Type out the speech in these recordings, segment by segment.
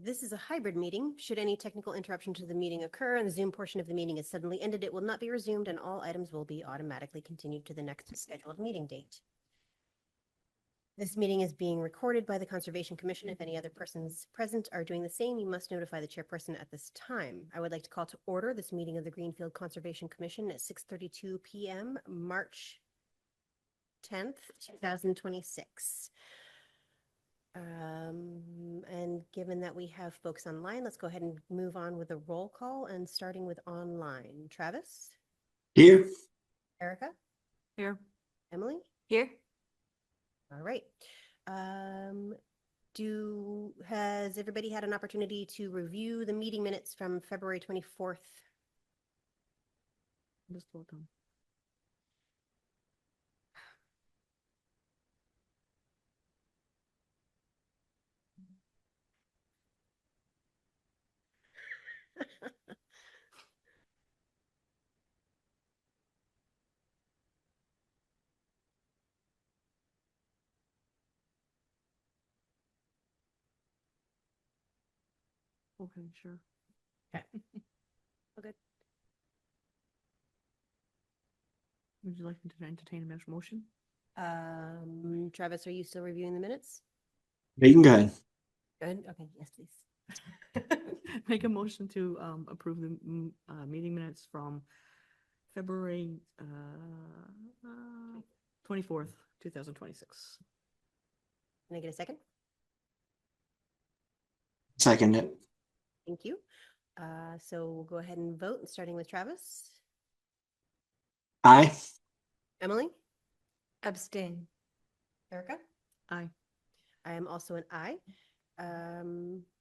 This is a hybrid meeting. Should any technical interruption to the meeting occur and the Zoom portion of the meeting is suddenly ended, it will not be resumed and all items will be automatically continued to the next scheduled meeting date. This meeting is being recorded by the Conservation Commission. If any other persons present are doing the same, you must notify the chairperson at this time. I would like to call to order this meeting of the Greenfield Conservation Commission at 6:32 p.m., March 10th, 2026. And given that we have folks online, let's go ahead and move on with the roll call and starting with online. Travis? Here. Erica? Here. Emily? Here. All right. Has everybody had an opportunity to review the meeting minutes from February 24th? Just hold on. Okay, sure. Okay. Okay. Would you like me to entertain a motion? Travis, are you still reviewing the minutes? You can go ahead. Good. Okay. Yes, please. Make a motion to approve the meeting minutes from February 24th, 2026. Can I get a second? Second it. Thank you. So we'll go ahead and vote, starting with Travis. Aye. Emily? Abstain. Erica? Aye. I am also an aye.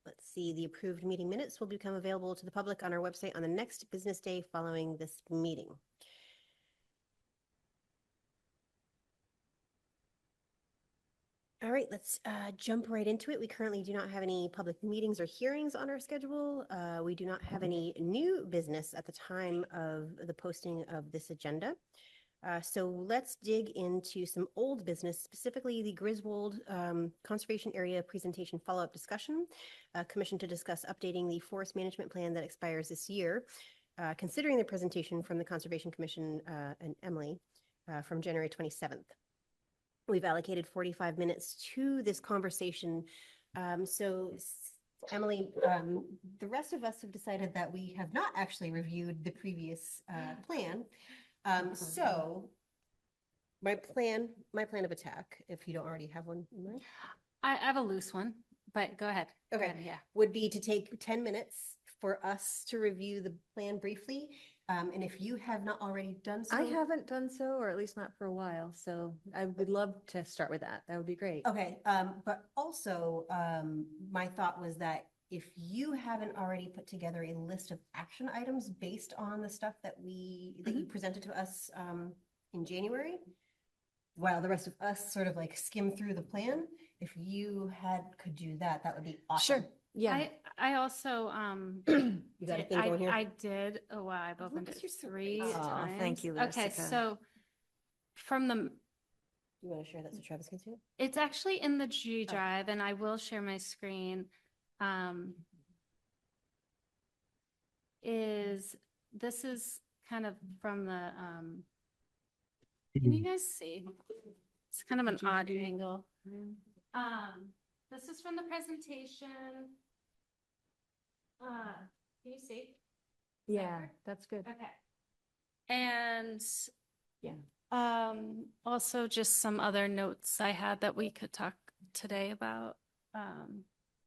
Let's see, the approved meeting minutes will become available to the public on our website on the next business day following this meeting. All right, let's jump right into it. We currently do not have any public meetings or hearings on our schedule. We do not have any new business at the time of the posting of this agenda. So let's dig into some old business, specifically the Griswold Conservation Area Presentation Follow-up Discussion, commission to discuss updating the forest management plan that expires this year, considering the presentation from the Conservation Commission and Emily from January 27th. We've allocated 45 minutes to this conversation. Emily, the rest of us have decided that we have not actually reviewed the previous plan. So my plan of attack, if you don't already have one in mind, I have a loose one, but go ahead. Okay. Go ahead, yeah. would be to take 10 minutes for us to review the plan briefly. And if you have not already done so. I haven't done so, or at least not for a while. So I would love to start with that. That would be great. Okay, but also, my thought was that if you haven't already put together a list of action items based on the stuff that you presented to us in January, while the rest of us sort of like skim through the plan, if you could do that, that would be awesome. Sure. Yeah. I also You got a thing going here? I did. Oh wow, I've opened at it your survey. 3 Oh, times. thank you, Okay, Jessica. so from the You want to share that so Travis can see it? it's actually in the G Oh. drive, and I will share my screen. This is kind of from the can you guys see? It's kind of an odd angle. This is from the presentation. Can you see? Yeah, that's good. Okay. And Yeah. also just some other notes I had that we could talk today about,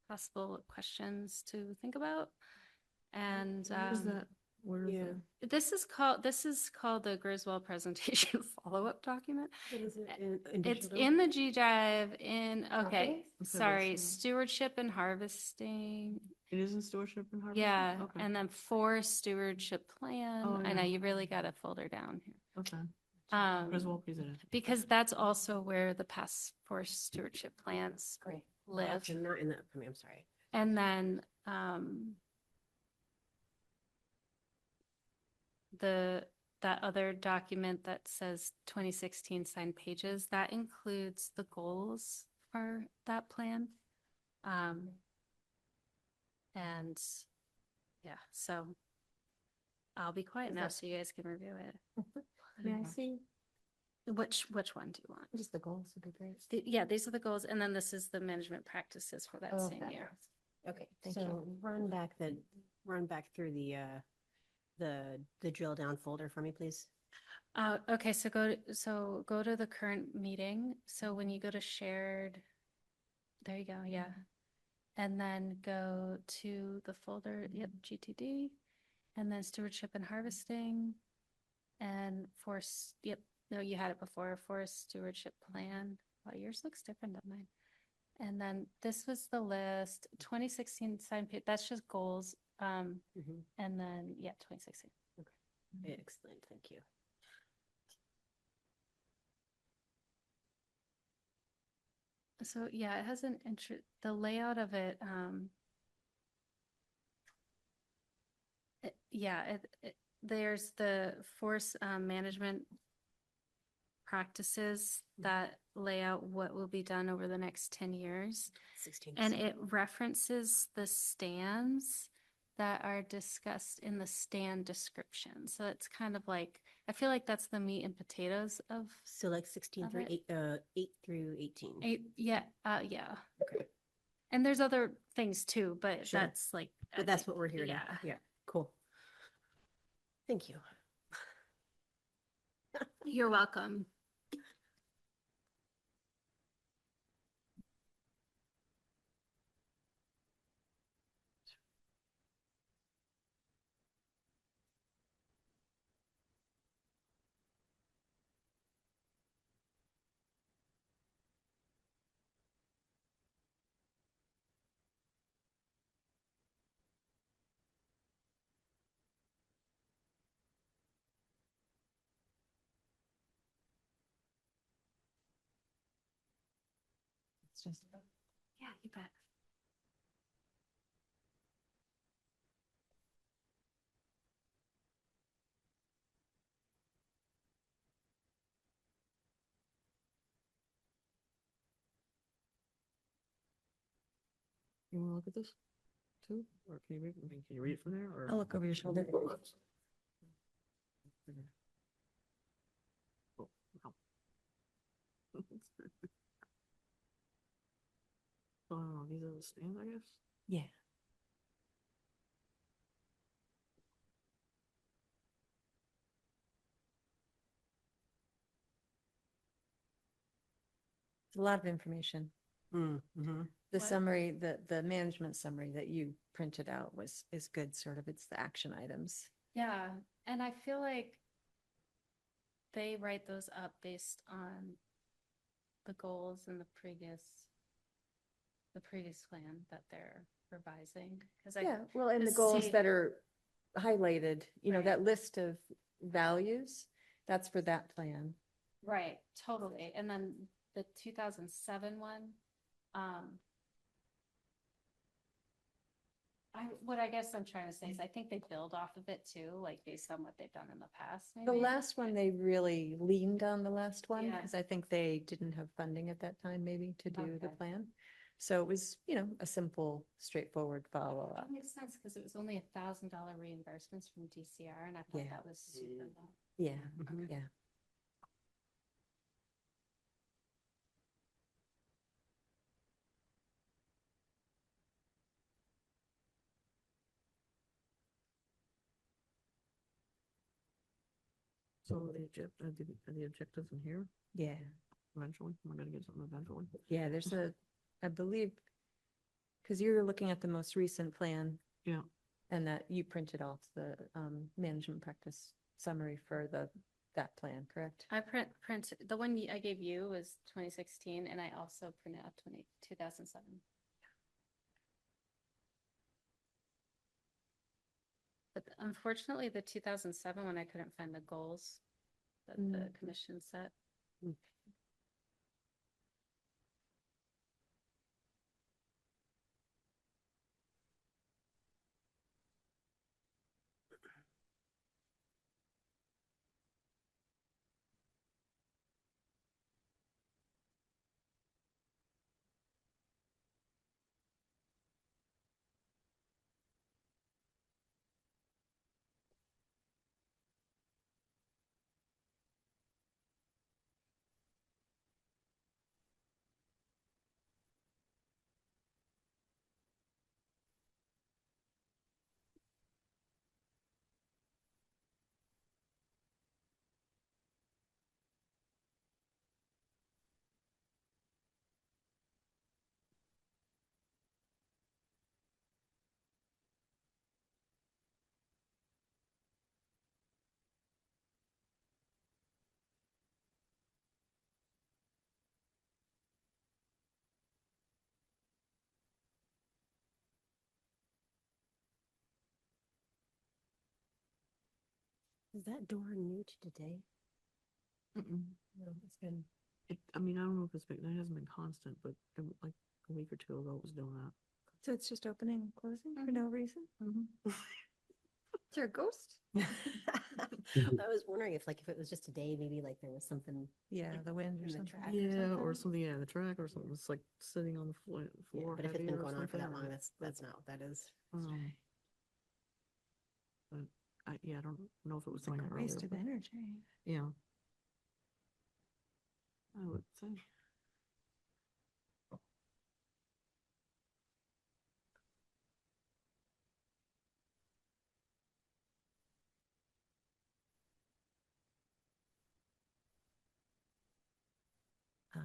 possible questions to think about. And What is that? Where is Yeah. it? this is called the Griswold presentation follow-up document. It's in the G drive okay, Okay, sorry, that's, stewardship and harvesting. It is in stewardship and harvest? Yeah, Okay. and then forest stewardship plan. Oh, I know yeah. you really got a folder down here. Okay. Um, Griswold presented. because that's also where the past forest stewardship plans Great. live. Actually, not in that, I'm sorry. And then, that other document that says 2016 signed pages, that includes the goals for that plan. And yeah, so I'll be quiet now so you guys can review it. May I see? Which one do you want? Just the goals would be great. Yeah, these are the goals, and then this is the management practices for that Oh, same year. Okay, Thank so you. run back through the drill down folder for me, please. Okay, so go to the current meeting. So when you go to shared, there you go, yeah. And then go to the folder, yep, GTD, and then stewardship and harvesting, and forest, yep, no, you had it before, forest stewardship plan. Wow, yours looks different than mine. And then this was the list, 2016 sign, that's just goals. And then, yeah, 2016. Excellent, thank you. So yeah, it has an the layout of it, there's the force management practices that lay out what will be done over the next 10 years. 16. And it references the stands that are discussed in the stand description. So it's kind of like, I feel like that's the meat and potatoes of So like 16 through Okay. 8 through 18. yeah. And there's other things too, but Sure. that's like. I But that's think- what we're here to, Yeah. yeah, cool. Thank you. You're welcome. It's just. Yeah, you bet. You wanna look at this too? Or can you read, I mean, can you read it from there or? I'll look over your shoulder. Oh, wow. Oh, these are the stands, I guess? Yeah. It's a lot of information. Mm-hmm. The What? summary, the management summary that you printed out is good, sort of. It's the action items. Yeah, and I feel like they write those up based on the goals in the previous plan that they're revising. Because Yeah, well, and the Let's goals see. that are highlighted, Right. that list of values, that's for that plan. Right, totally. And then the 2007 one, what I guess I'm trying to say is I think they build off of it too, like based on what they've done in the past. The maybe. last one, they really leaned on the last one, Yeah. because I think they didn't have funding at that time, maybe, to do the Okay. plan. So it was, a simple, straightforward follow-up. That makes sense because it was only $1,000 reimbursements from DCR, and I thought Yeah. that was super low. Yeah, Mhm. yeah. So the objectives in here Yeah, eventually? We're gonna get something eventually? yeah, there's I believe, because you're looking at the most recent plan. Yeah. And that you printed off the management practice summary for that plan, correct? I print the one I gave you was 2016, and I also printed out 2007. But unfortunately, the 2007 one, I couldn't find the goals that the commission set. Is that door new to today? Mm-mm. No, it's been, I mean, I don't know if it's been, it hasn't been constant, but like a week or two ago it was doing that. so it's just opening and closing for Mhm. no reason? Mm-hmm. Is there a ghost? I was wondering if like, if it was just today, maybe like there was something. Yeah, Like, the wind or in the something. track Yeah, or something? something, yeah, the track or something. It's like sitting on the Yeah, floor but if it's heavier been or going on for that something, long, or- that's not what that is. Um, but yeah, I don't know if it was It's like doing a it waste earlier, of but energy. yeah. I would say.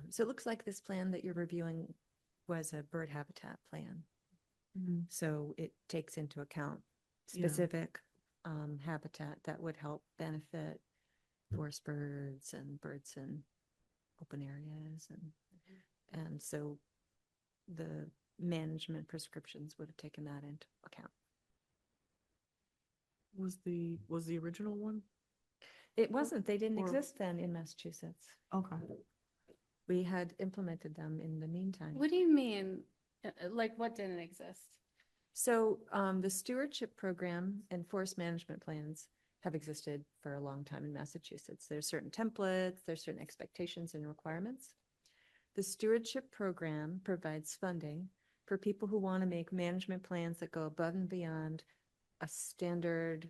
So it looks like this plan that you're reviewing was a bird habitat plan. So it takes into account Yeah. specific habitat that would help benefit forest birds and birds in open areas and so the management prescriptions would have taken that into account. Was the original one? It wasn't, they didn't Or- exist then in Massachusetts. Okay. We had implemented them in the meantime. What do you mean? Like, what didn't exist? So the stewardship program and forest management plans have existed for a long time in Massachusetts. There's certain templates, there's certain expectations and requirements. The stewardship program provides funding for people who want to make management plans that go above and beyond a standard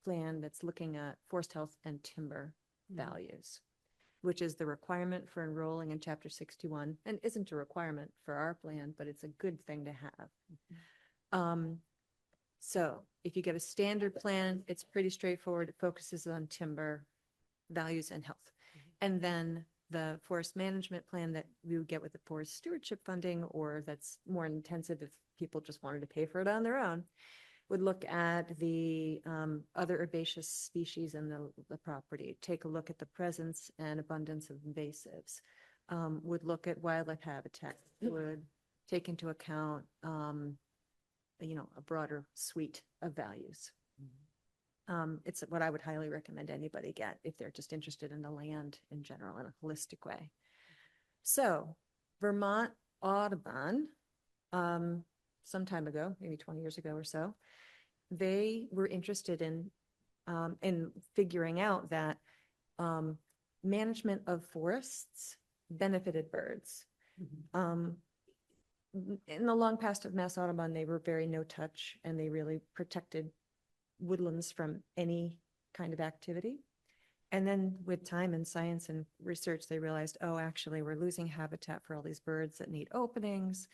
plan that's looking at forest health and timber values, which is the requirement for enrolling in Chapter 61, and isn't a requirement for our plan, but it's a good thing to have. So if you get a standard plan, it's pretty straightforward. It focuses on timber values and health. And then the forest management plan that we would get with the forest stewardship funding, or that's more intensive if people just wanted to pay for it on their own, would look at the other herbaceous species in the property, take a look at the presence and abundance of invasives, would look at wildlife habitat, would take into account a broader suite of values. It's what I would highly recommend anybody get if they're just interested in the land in general in a holistic way. So Vermont Audubon, some time ago, maybe 20 years ago or so, they were interested in figuring out that management of forests benefited birds. In the long past of Mass Audubon, they were very no touch and they really protected woodlands from any kind of activity. And then with time and science and research, they realized, oh, actually, we're losing habitat for all these birds that need openings.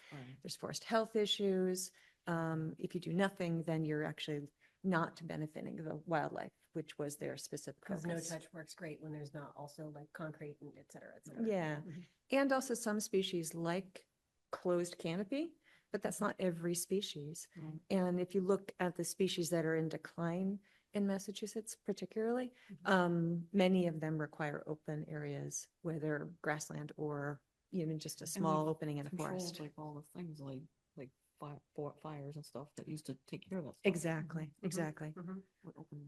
There's forest health issues. If you do nothing, then you're actually not benefiting the wildlife, which was their specific Because no focus. touch works great when there's not also like concrete and et cetera, et cetera. Yeah. And also some species like closed canopy, but that's not every species. Right. And if you look at the species that are in decline in Massachusetts particularly, many of them require open areas, whether grassland or even just a small we've opening in a Controlled, forest. like all the things like fires and stuff that used to take care of that stuff. Exactly, exactly. Would open,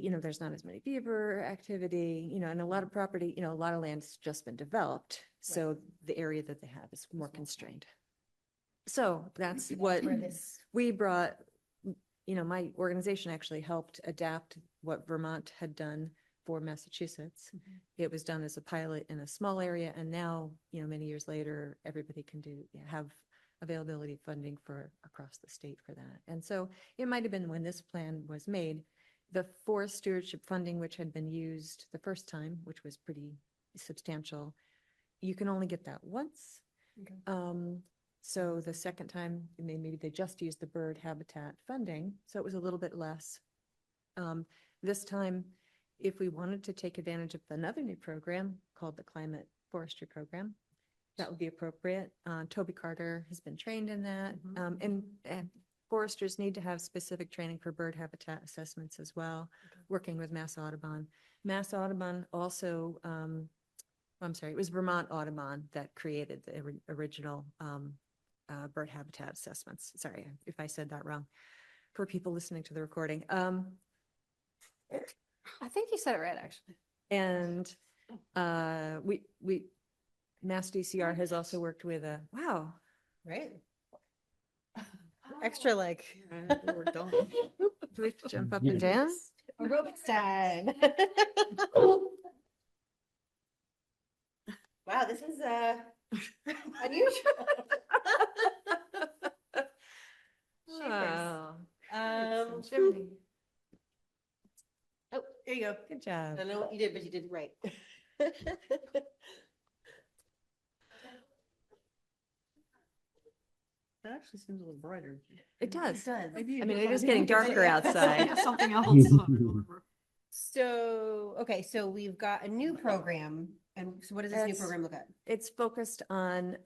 you know. There's not as many beaver activity, and a lot of property, a lot of land's just been developed. So the area that they have is more constrained. So that's what Where this, we brought, my organization actually helped adapt what Vermont had done for Massachusetts. It was done as a pilot in a small area, and now, many years later, everybody can have availability of funding for across the state for that. And so it might have been when this plan was made, the forest stewardship funding, which had been used the first time, which was pretty substantial, you can only get that once. So the second time, maybe they just used the bird habitat funding, so it was a little bit less. This time, if we wanted to take advantage of another new program called the Climate Forestry Program, that would be appropriate. Toby Carter has been trained in that. And foresters need to have specific training for bird habitat assessments as well, working with Mass Audubon. Mass Audubon also, I'm sorry, it was Vermont Audubon that created the original bird habitat assessments. Sorry if I said that wrong for people listening to the recording. I think you said it right, actually. And Mass DCR has also worked with wow. Right? Extra like. We're done. Do we have to jump up and down? Aerobics time. Wow, this is unusual. Wow. Um, Jiminy. oh, there you go. Good I job. don't know what you did, but you did it right. That actually seems a little brighter. It does. does. Maybe I mean, it was is getting darker outside. Something else. So, okay, so we've got a new program. And so what does this new It's- program look at? It's focused on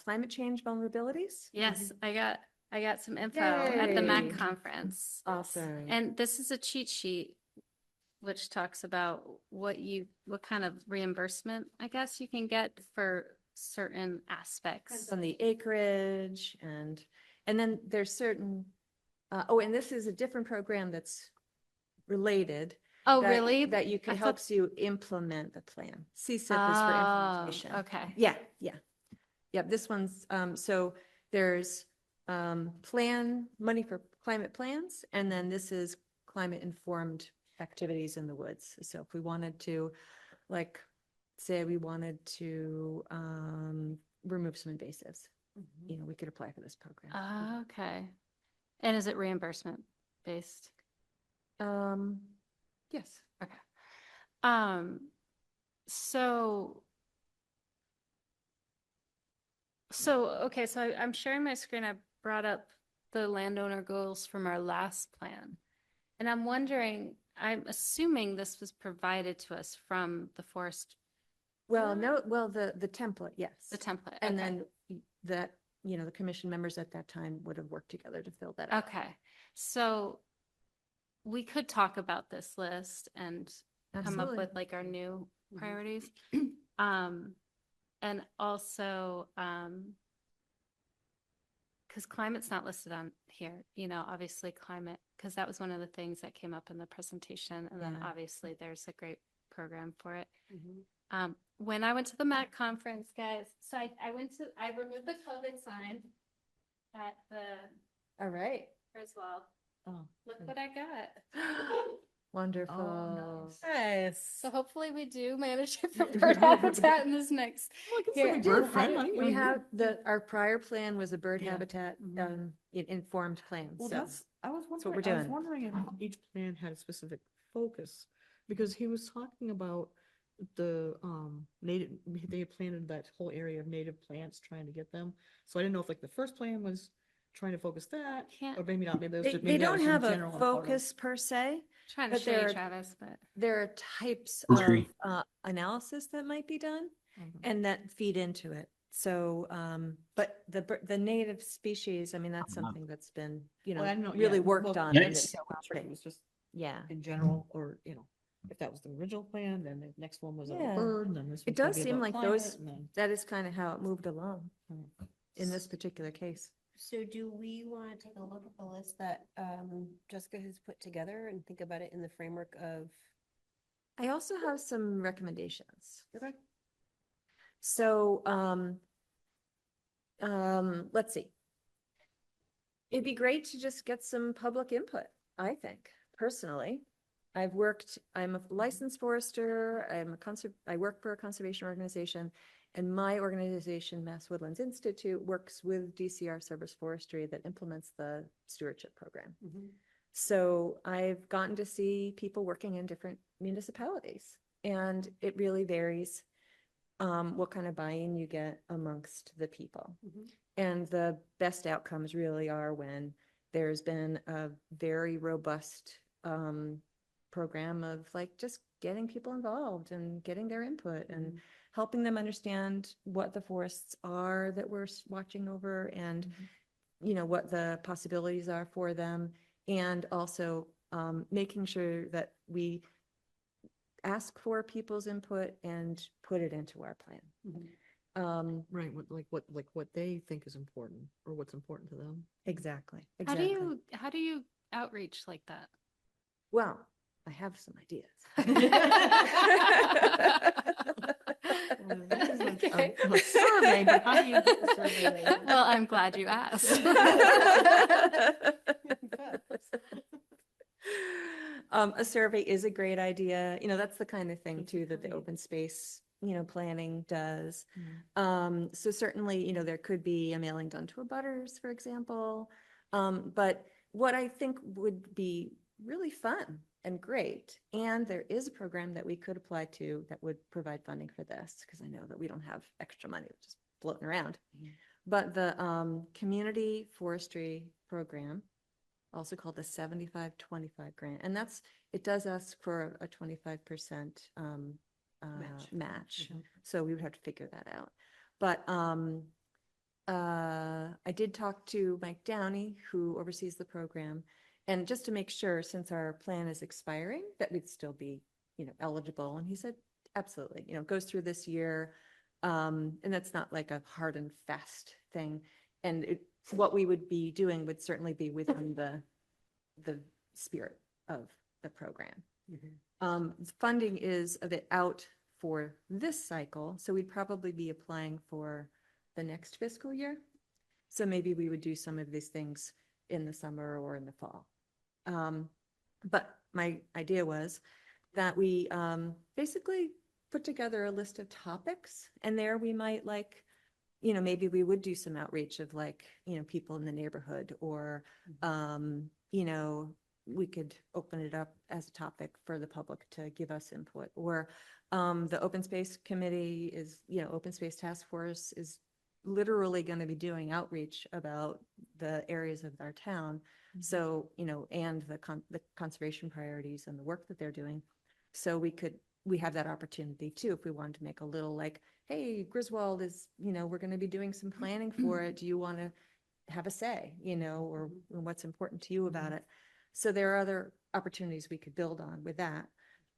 climate change vulnerabilities. Yes, I got some info at the Yay. MAC conference. Awesome. And this is a cheat sheet which talks about what kind of reimbursement, I guess, you can get for certain aspects. Depends on the acreage and then there's certain, and this is a different program that's related. Oh, that- really? That you I can thought- helps you implement the plan. CSIP is for Oh, implementation. okay. Yeah, yeah. Yep, this one's, so there's plan, money for climate plans, and then this is climate informed activities in the woods. So if we wanted to, like, say we wanted to remove some invasives, you know, we could apply for this program. Okay. And is it reimbursement based? Yes. Okay. So okay, so I'm sharing my screen. I brought up the landowner goals from our last plan. And I'm wondering, I'm assuming this was provided to us from the forest, Well, no, well, the template, yes. the template. And okay. then that, you know, the commission members at that time would have worked together to fill that out. Okay, so we could talk about this list and come up Absolutely. with like our new Mhm. priorities. And also, because climate's not listed on here, you know, obviously climate, because that was one of the things that came up in the presentation. And then Yeah. obviously there's a great program for it. When I went to the MAC conference, guys, so I removed the COVID sign at the All right. Griswold. Oh, Look good. what I got. Wonderful. Nice. So hopefully we do manage to put bird habitat in this next. Here, bird friendly. we have our prior plan was a bird Yeah. habitat, Mhm. informed plan. Well, So I was what we're wondering, I was doing. wondering if each plan had a specific focus, because he was talking about the native, they had planted that whole area of native plants, trying to get them. So I didn't know if like the first plan was trying to focus that, Can't- or maybe not, maybe it was They, just, they maybe that don't was in have a general and part of- focus per se. Trying to But show there you, are- Travis, but There are types Agree. of analysis that might be done Mhm. and that feed into it. So, but the native species, I mean, that's Uh-huh. something that's been, you Well, I know, don't know, really yeah, worked well, on. Yeah, and it's- it's- It was just Yeah. in general, or, you know, if that was the original plan, then the next one was about Yeah. bird, and then this It one's gonna does be seem about like climate, those, and then- that is kind of how it moved along Mhm. in this particular case. So do we want to take a look at the list that Jessica has put together and think about it in the framework of? I also have some recommendations. Okay. So, let's see. It'd be great to just get some public input, I think, personally. I'm a licensed forester, I work for a conservation organization, and my organization, Mass Woodlands Institute, works with DCR Service Forestry that implements the stewardship program. So I've gotten to see people working in different municipalities, and it really varies what kind of buy-in you get amongst the people. And the best outcomes really are when there's been a very robust program of like just getting people involved and getting their input and helping them understand what the forests are that we're watching over and, you know, what the possibilities are for them. And also making sure that we ask for people's input and put it into our plan. Right, what they think is important, or what's important to them. Exactly. how do Exactly. you outreach like that? Well, I have some ideas. This is Okay. a survey, but how do you get the survey? Well, I'm glad you asked. A survey is a great idea. You know, that's the kind of thing too that the open space, planning does. So certainly, there could be a mailing done to abutters, for example. But what I think would be really fun and great, and there is a program that we could apply to that would provide funding for this, because I know that we don't have extra money just floating around. But the Community Forestry Program, also called the 75-25 grant, and it does ask for a 25% match. So we would have to figure that out. But I did talk to Mike Downey, who oversees the program, and just to make sure, since our plan is expiring, that we'd still be, eligible. And he said, absolutely, it goes through this year. And that's not like a hard and fast thing. And what we would be doing would certainly be within the spirit of the program. Funding is a bit out for this cycle, so we'd probably be applying for the next fiscal year. So maybe we would do some of these things in the summer or in the fall. But my idea was that we basically put together a list of topics, and there we might maybe we would do some outreach of people in the neighborhood, or, we could open it up as a topic for the public to give us input, or the Open Space Committee is, Open Space Task Force is literally going to be doing outreach about the areas of our town. So, and the conservation priorities and the work that they're doing. So we have that opportunity too, if we wanted to make a little hey, Griswold is, we're going to be doing some planning for it. Do you want to have a say, or what's important to you about it? So there are other opportunities we could build on with that.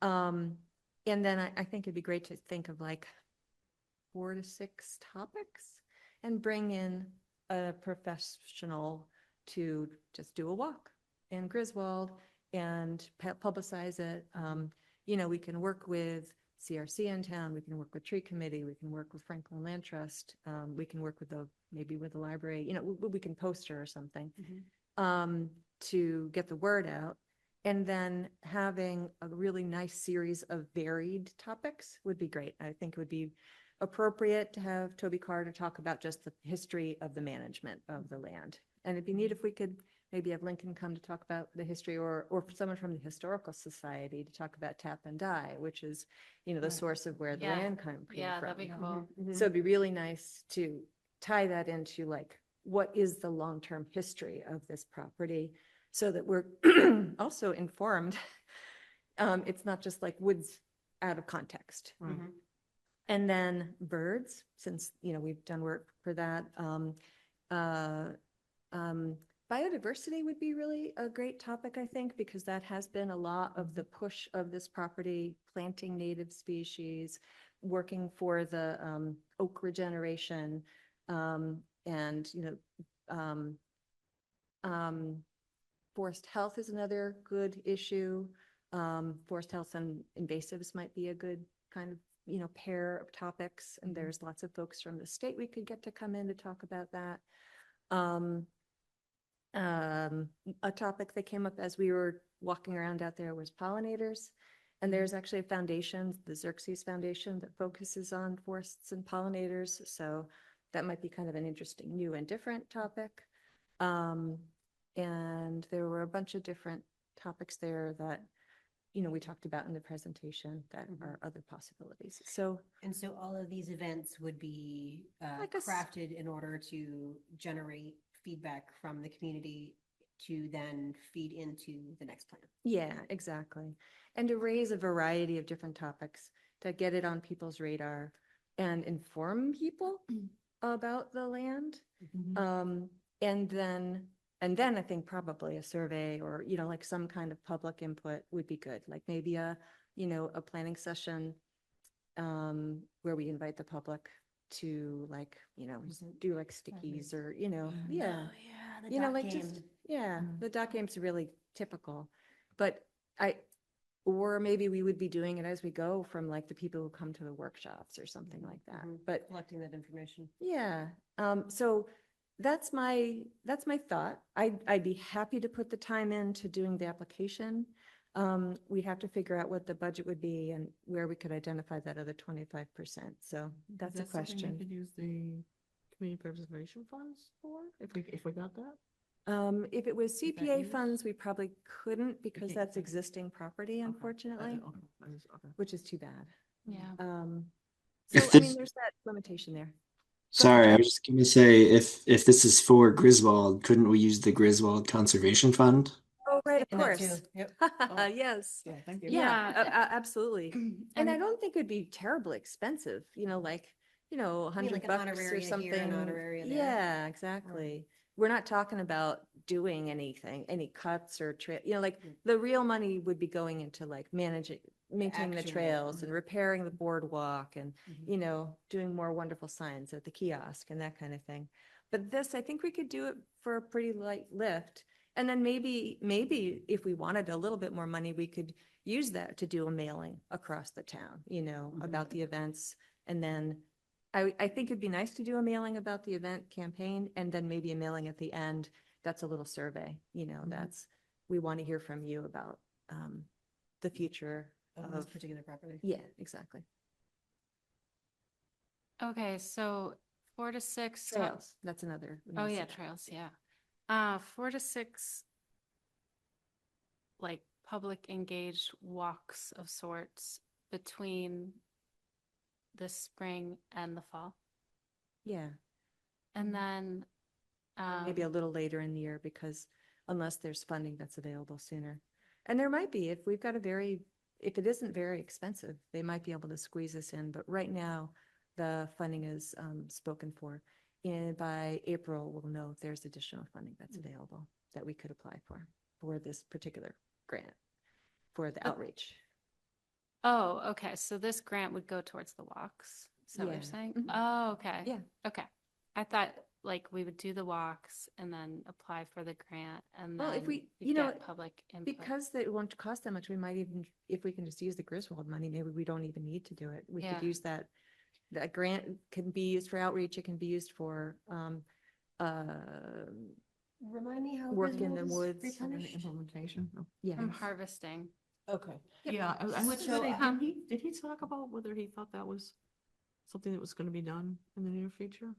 And then I think it'd be great to think of 4 to 6 topics and bring in a professional to just do a walk in Griswold and publicize it. We can work with CRC in town, we can work with Tree Committee, we can work with Franklin Land Trust, we can work with maybe with the library, we can poster or something to get the word out. And then having a really nice series of varied topics would be great. I think it would be appropriate to have Toby Carter talk about just the history of the management of the land. And it'd be neat if we could maybe have Lincoln come to talk about the history, or someone from the Historical Society to talk about Tap and Die, which is, the source of where the Yeah. land came from. Yeah, that'd be cool. So it'd be really nice to tie that into what is the long-term history of this property, so that we're also informed. It's not just woods out of context. Mhm. And then birds, since, we've done work for that. Biodiversity would be really a great topic, I think, because that has been a lot of the push of this property, planting native species, working for the oak regeneration, and, forest health is another good issue. Forest health and invasives might be a good kind of, pair of topics. And there's lots of folks from the state we could get to come in to talk about that. A topic that came up as we were walking around out there was pollinators. And there's actually a foundation, the Xerxes Foundation, that focuses on forests and pollinators. So that might be kind of an interesting new and different topic. And there were a bunch of different topics there that, we talked about in the presentation that are other possibilities. So, And so all of these events would be Like a s- crafted in order to generate feedback from the community to then feed into the next plan. yeah, exactly. And to raise a variety of different topics to get it on people's radar and inform people about the land. And then I think probably a survey, or, some kind of public input would be good. Like maybe a planning session where we invite the public to do stickies, or, yeah. Oh, yeah, the You know, dot just, game. yeah, the dot game's really typical. But Or maybe we would be doing it as we go from like the people who come to the workshops or something like that. Mhm. But Collecting that information. yeah, so that's my thought. I'd be happy to put the time into doing the application. We'd have to figure out what the budget would be and where we could identify that other 25%. So that's a Is that something we question. could use the community preservation funds for, if we got that? If it was that CPA used? funds, we probably couldn't because can't that's use it. existing property, Okay, unfortunately, okay. which is too bad. Yeah. So If I mean, this- there's that limitation there. Sorry, I was just gonna say if this is for Griswold, couldn't we use the Griswold Conservation Fund? Oh, right, of And that course. too. Yep. Yes. Yeah, thank you. Yeah, Yeah. absolutely. And I don't think it'd be terribly expensive, like, mean, $100 like an bucks or honoraria here, an something. honoraria there? Yeah, exactly. We're not talking about doing anything, any cuts or like the real money would be going into like maintaining the actual, trails and mhm. repairing the boardwalk and, Mhm. doing more wonderful signs at the kiosk and that kind of thing. But this, I think we could do it for a pretty light lift. And then maybe if we wanted a little bit more money, we could use that to do a mailing across the town, about the events. And then I think it'd be nice to do a mailing about the event campaign and then maybe a mailing at the end. That's a little survey, we want to hear from you about the future Of this of, particular property. yeah, exactly. Okay, so 4 to 6. Trails, that's another. we Oh, need to yeah, say that. trails, yeah. 4 to 6, like, public engaged walks of sorts between the spring and the fall. Yeah, And then, maybe a little later in the year because unless there's funding that's available sooner. And there might be, if we've got if it isn't very expensive, they might be able to squeeze us in. But right now, the funding is spoken for. And by April, we'll know if there's additional funding that's available that we could apply for this particular grant, for the outreach. oh, okay, so this grant would go towards the walks. Is that what you're Yeah. saying? Mhm. Oh, okay. Yeah. Okay. I thought like we would do the walks and then apply for the grant and Well, if then we- you'd you know, get public input. Because it won't cost that much, we might even, if we can just use the Griswold money, maybe we don't even need to do it. We Yeah. could use that grant can be used for outreach, it can be used for, Remind me how. Work in Griswold the is woods. replenished? Implementation. yeah. From harvesting. Okay. Yeah, I was So, gonna say, um, did he talk about whether he thought that was something that was gonna be done in the near future?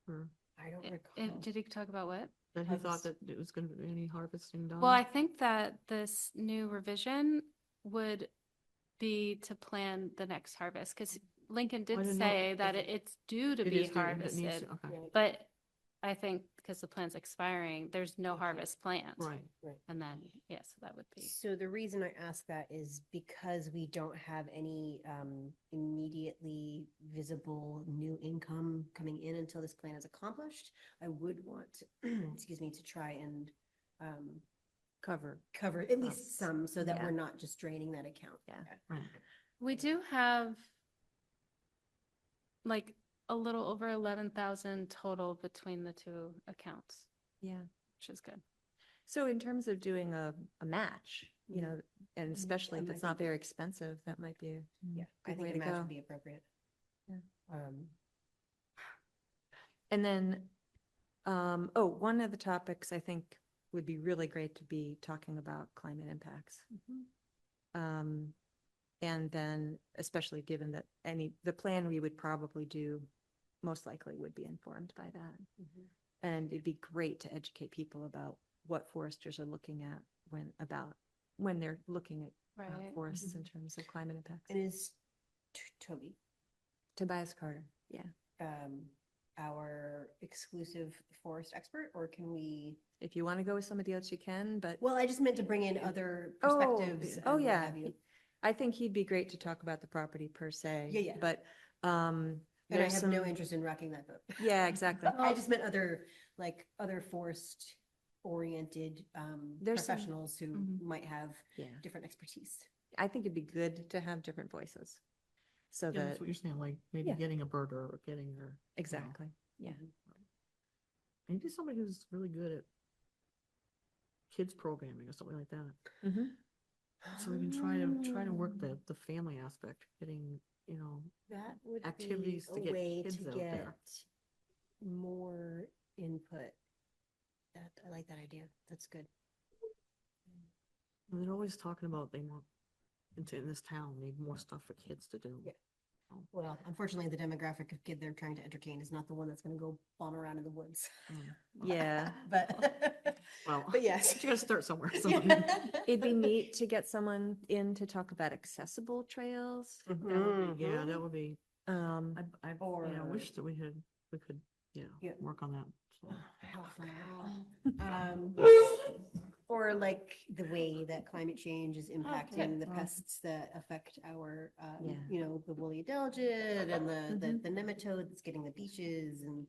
Or I don't It- recall. Did he talk about what? that he thought Harvest. that it was gonna be any harvesting done? Well, I think that this new revision would be to plan the next harvest, because Lincoln did didn't know say if that it- it's due to It be is due, and it needs harvested. to- Okay, Right. But I think because the plan's expiring, there's no harvest planned. right. And then, yes, that would be. So the reason I ask that is because we don't have any immediately visible new income coming in until this plan is accomplished. I would want, excuse me, to try and Cover. cover at least some so that Yeah. we're not just draining that account. Yeah. Right. We do have like a little over 11,000 total between the two accounts, Yeah. which is good. So in terms of doing a match, and especially if I it's might not be- very expensive, that might be a Yeah, I good think way a to match go. would be appropriate. Yeah. Um, And then, one of the topics I think would be really great to be talking about climate impacts. And then especially given that the plan we would probably do most likely would be informed by that. mhm. And it'd be great to educate people about what foresters are looking at when they're looking at Right. forests in terms of climate impacts. And is Toby Tobias Carter, yeah. our exclusive forest expert, or can we? If you want to go with somebody else, you can, but Well, I just meant to bring in other Oh, perspectives. oh, and what yeah. have you. I think he'd be great to talk about the property per se. Yeah, yeah. But, And I there's have no some, interest in rocking that boat. yeah, exactly. I just meant other forest oriented There's some- professionals who Mhm. might have Yeah, different expertise. I think it'd be good to have different voices. So Yeah, that, that's what you're saying, like maybe Yeah. getting a birder or getting her. exactly, yeah. Maybe somebody who's really good at kids programming or something like that. Mhm. So we can try to work the family aspect, getting, you know, That would activities be to a get way kids to out get there. more input. That, I like that idea. That's good. They're always talking about they want, in this town, need more stuff for kids to do. Yeah. Well, unfortunately, the demographic of kid they're trying to entertain is not the one that's gonna go bomb around in the woods. Yeah. But, Well, but yes. you gotta start somewhere. So. Yeah. It'd be neat to get someone in to talk about accessible trails. That would be, yeah, Mhm. that would be, Um, I Or- wish that we could, Yeah. work on that. So. Um, Or like the way that climate change is impacting the pests that affect our, Yeah. you know, the woolly adelgid and Mhm. the nematode that's getting the beaches and.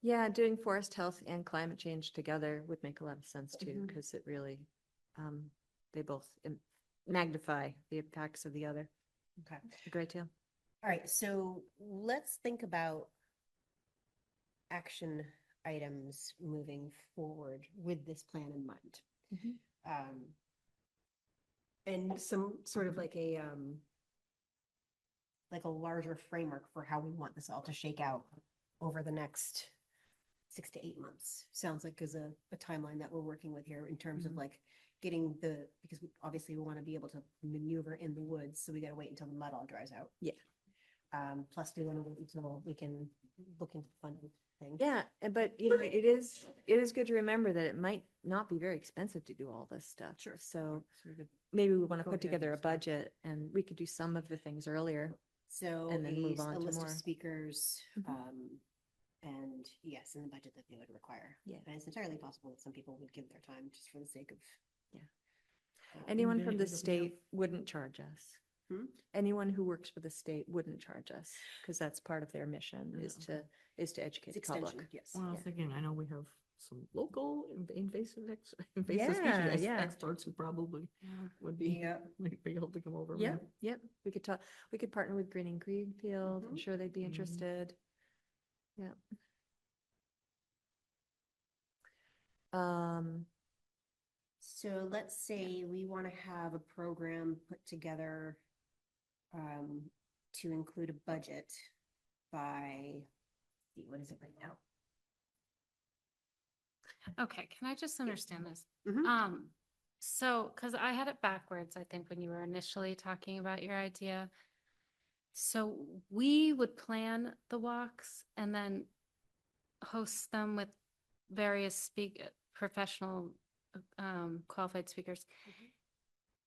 yeah, doing forest health and climate change together would make a lot of sense too, Mhm. because it really, they both magnify the impacts of the other. Okay. A great deal. All right, so let's think about action items moving forward with this plan in mind. Mhm. And some sort of like a larger framework for how we want this all to shake out over the next 6 to 8 months. Sounds like is a timeline that we're working with here in terms of Mhm. like getting because we obviously we want to be able to maneuver in the woods, so we got to wait until the mud all dries out. Yeah. Plus we want to wait until we can look into the funding thing. Yeah, but you know, it is good to remember that it might not be very expensive to do all this stuff. Sure. So So we could maybe we want to Go put ahead together a and start. budget and we could do some of the things earlier. So And then move on a to list of more. speakers, Mhm. and yes, in the budget that they would require. Yeah. And it's entirely possible that some people would give their time just for the sake of. Yeah. um, Anyone from the Maybe- state wouldn't charge us. Hmm? Anyone who works for the state wouldn't charge us because that's part of their mission is okay. to educate It's the public. extension, yes. Well, I was Yeah. thinking, I know we have some local invasive invasive Yeah, species yeah. experts who probably would be, Yeah. might be able to come over. Yep, yep. We could talk, we could partner with Greening Greenfield. I'm Mhm. sure they'd be Mhm. interested. Yeah. Um, So let's say we want to have a program put together to include a budget by, what is it right now? Okay, can I just understand this? Mhm. So, because I had it backwards, I think, when you were initially talking about your idea. So we would plan the walks and then host them with various professional, qualified speakers.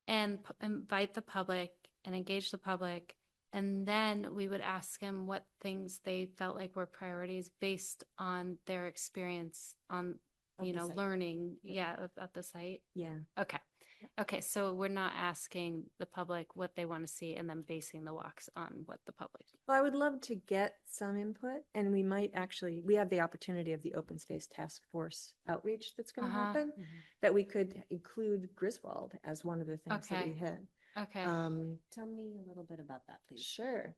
And invite the public and engage the public. And then we would ask them what things they felt like were priorities based on their experience on, Of you the know, site. learning, at the site. yeah. Okay. Okay, so we're not asking the public what they want to see and then basing the walks on what the public. Well, I would love to get some input and we might actually, we have the opportunity of the Open Space Task Force outreach that's going to Uh-huh. happen, that we could include Griswold as one of the things that we Okay. hit. Okay. Tell me a little bit about that, please. Sure.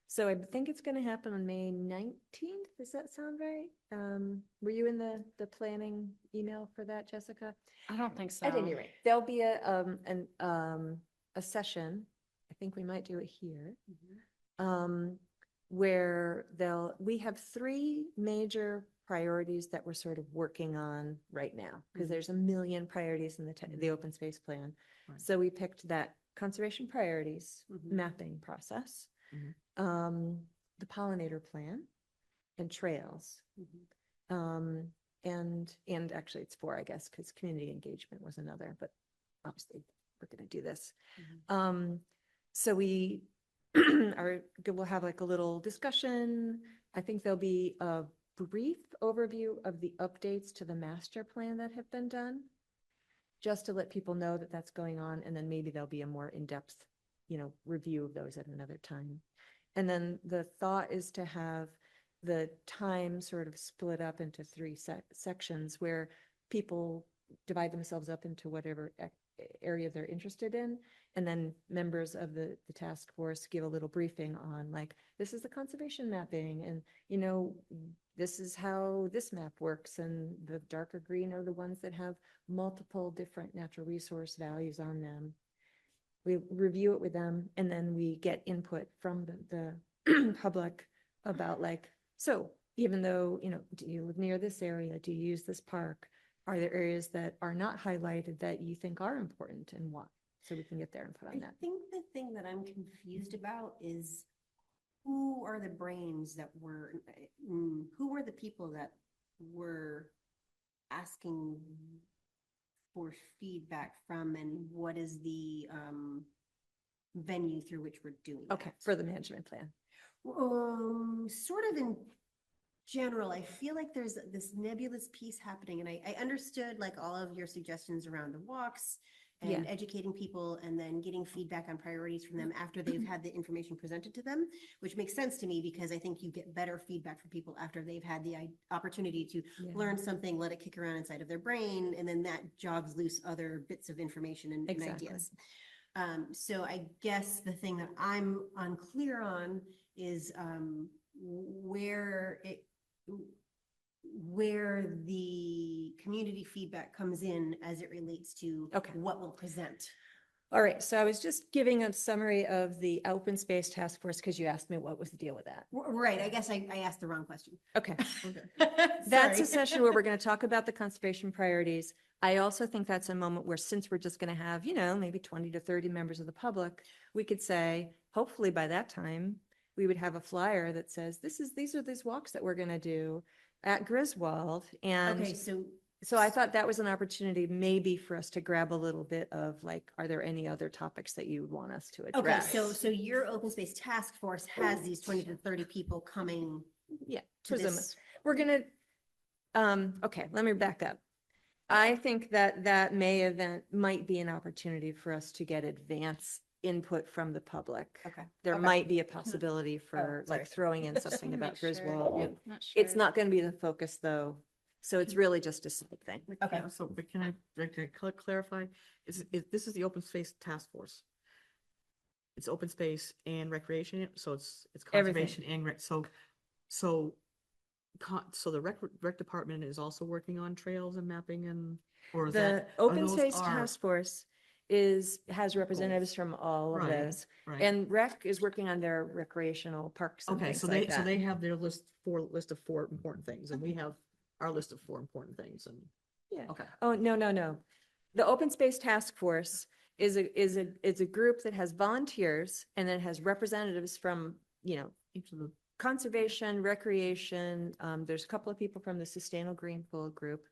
So I think it's going to happen on May 19th. Does that sound right? Were you in the planning email for that, Jessica? I don't think so. At any rate, there'll be a session, I think we might do it here, where we have three major priorities that we're sort of working on right now, because Mhm. there's a million priorities in the open space plan. Right. So we picked that conservation priorities Mhm. mapping process, the pollinator plan, and trails. And actually it's four, I guess, because community engagement was another, but obviously we're gonna do this. So we we'll have like a little discussion. I think there'll be a brief overview of the updates to the master plan that have been done, just to let people know that that's going on, and then maybe there'll be a more in-depth, review of those at another time. And then the thought is to have the time sort of split up into three sections where people divide themselves up into whatever area they're interested in. And then members of the task force give a little briefing on like, this is the conservation mapping and, this is how this map works. And the darker green are the ones that have multiple different natural resource values on them. we review it with them, and then we get input from the public about like, so even though, you know, do you live near this area? Do you use this park? Are there areas that are not highlighted that you think are important and why? So we can get their input on I that. think the thing that I'm confused about is who are the brains that were, who were the people that were asking for feedback from, and what is the venue through which we're doing Okay, that? for the management plan. Sort of in general, I feel like there's this nebulous piece happening, and I understood like all of your suggestions around the walks and Yeah. educating people and then getting feedback on priorities from them after they've had the information presented to them, which makes sense to me because I think you get better feedback from people after they've had the opportunity to Yeah. learn something, let it kick around inside of their brain, and then that jogs loose other bits of information and Exactly. ideas. So I guess the thing that I'm unclear on is where the community feedback comes in as it relates to Okay. what we'll present. All right, so I was just giving a summary of the open space task force because you asked me what was the deal with that. Right, I guess I asked the wrong question. Okay. Okay. That's a Sorry. session where we're going to talk about the conservation priorities. I also think that's a moment where, since we're just going to have, you know, maybe 20 to 30 members of the public, we could say, hopefully by that time, we would have a flyer that says, these are these walks that we're going to do at Griswold. Okay, And so I thought that was an opportunity maybe for us to grab a little bit of like, are there any other topics that you would want us to okay, address? so your open space task force has these 20 to 30 people coming Yeah, to presume- this. we're gonna, okay, let me back up. I think that May event might be an opportunity for us to get advance input from the public. Okay. There Okay. might be a possibility for sorry. like throwing in something Make about sure. Griswold. Not It's sure. not gonna be the focus though, so it's really just a side thing. Okay. Yeah, so, but can I clarify? This is the open space task force. It's open space and recreation, so it's Everything. conservation and so the rec department is also working on trails and mapping and, or is The that? open space task force has representatives Goals. from all of Right, those. Right. And rec is working on their recreational parks and Okay, things so like they, so that. they have their list of 4 important things, and we have our list of 4 important things, and, Yeah. okay. Oh, no. The Open Space Task Force is a group that has volunteers and then has representatives from, you know, Each of the, conservation, recreation. There's a couple of people from the Sustainable Greenfield group.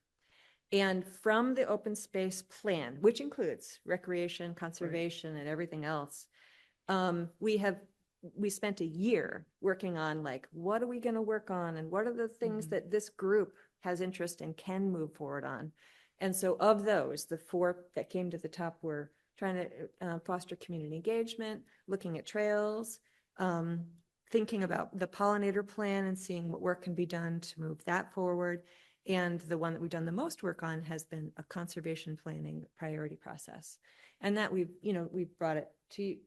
And from the open space plan, which includes recreation, conservation, and everything else, we spent a year working on like, what are we going to work on? And what are the things Mhm. that this group has interest and can move forward on? And so of those, the 4 that came to the top were trying to foster community engagement, looking at trails, thinking about the pollinator plan and seeing what work can be done to move that forward. And the one that we've done the most work on has been a conservation planning priority process. And that we've brought it to,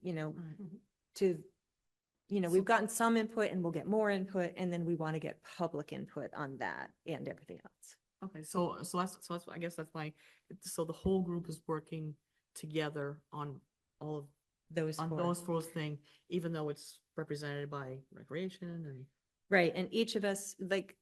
we've gotten some input and we'll get more input, and then we want to get public input on that and everything else. okay, so that's, I guess that's why, so the whole group is working together on all of, Those on 4. those 4 things, even though it's represented by recreation and. Right, and each of us, like,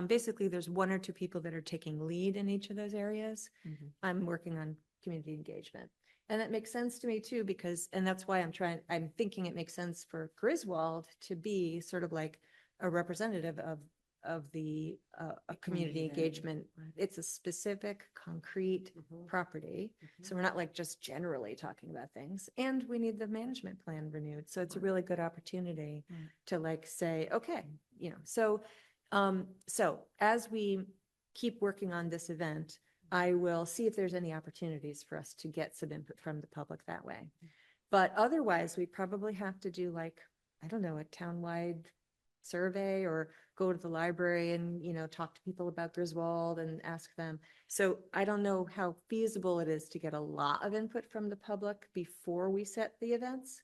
basically, there's 1 or 2 people that are taking lead in each of those areas. Mhm. I'm working on community engagement. And that makes sense to me too, because, and that's why I'm thinking it makes sense for Griswold to be sort of like a representative of the a community venue, engagement. right. It's a specific, concrete property. So we're not like just generally talking about things. And we need the management plan renewed. So it's a Right. really good opportunity Right. to like say, okay, so as we keep working on this event, I will see if there's any opportunities for us to get some input from the public that way. But otherwise, we probably have to do like, I don't know, a townwide survey or go to the library and, talk to people about Griswold and ask them. So I don't know how feasible it is to get a lot of input from the public before we set the events.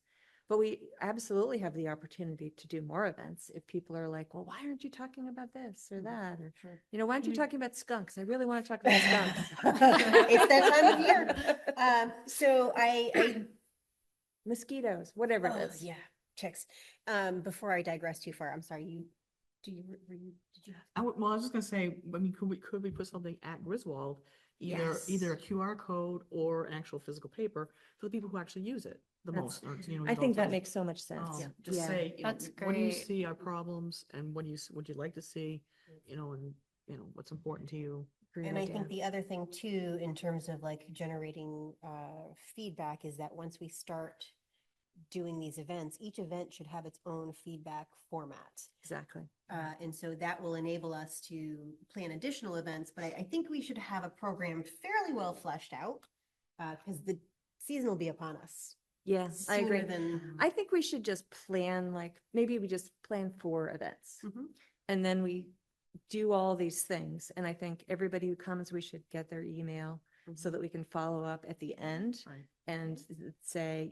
But we absolutely have the opportunity to do more events if people are like, well, why aren't you talking about this or that? Or, why aren't you talking about skunks? I really want to talk about skunks. It's that time of year. So I mosquitoes, whatever it Oh, is. yeah, ticks. Before I digress too far, I'm sorry, did you have? Well, I was just gonna say, I mean, could we put something at Griswold? Either a Yes. QR code or an actual physical paper for the people who actually use it the That's- most. Or, you know, I use all think the that time. makes so much sense. Just Yeah. say, you know, That's what do you great. see are problems and what do would you like to see, you know, and, you know, what's important to you. Great And I idea. think the other thing too, in terms of like generating feedback, is that once we start doing these events, each event should have its own feedback format. Exactly. And so that will enable us to plan additional events, but I think we should have a program fairly well fleshed out because the season will be upon us. Yeah, I agree. sooner than- I think we should just plan, like, maybe we just plan 4 events. Mhm. And then we do all these things. And I think everybody who comes, we should get their email so that we can follow up at the end Right. and say,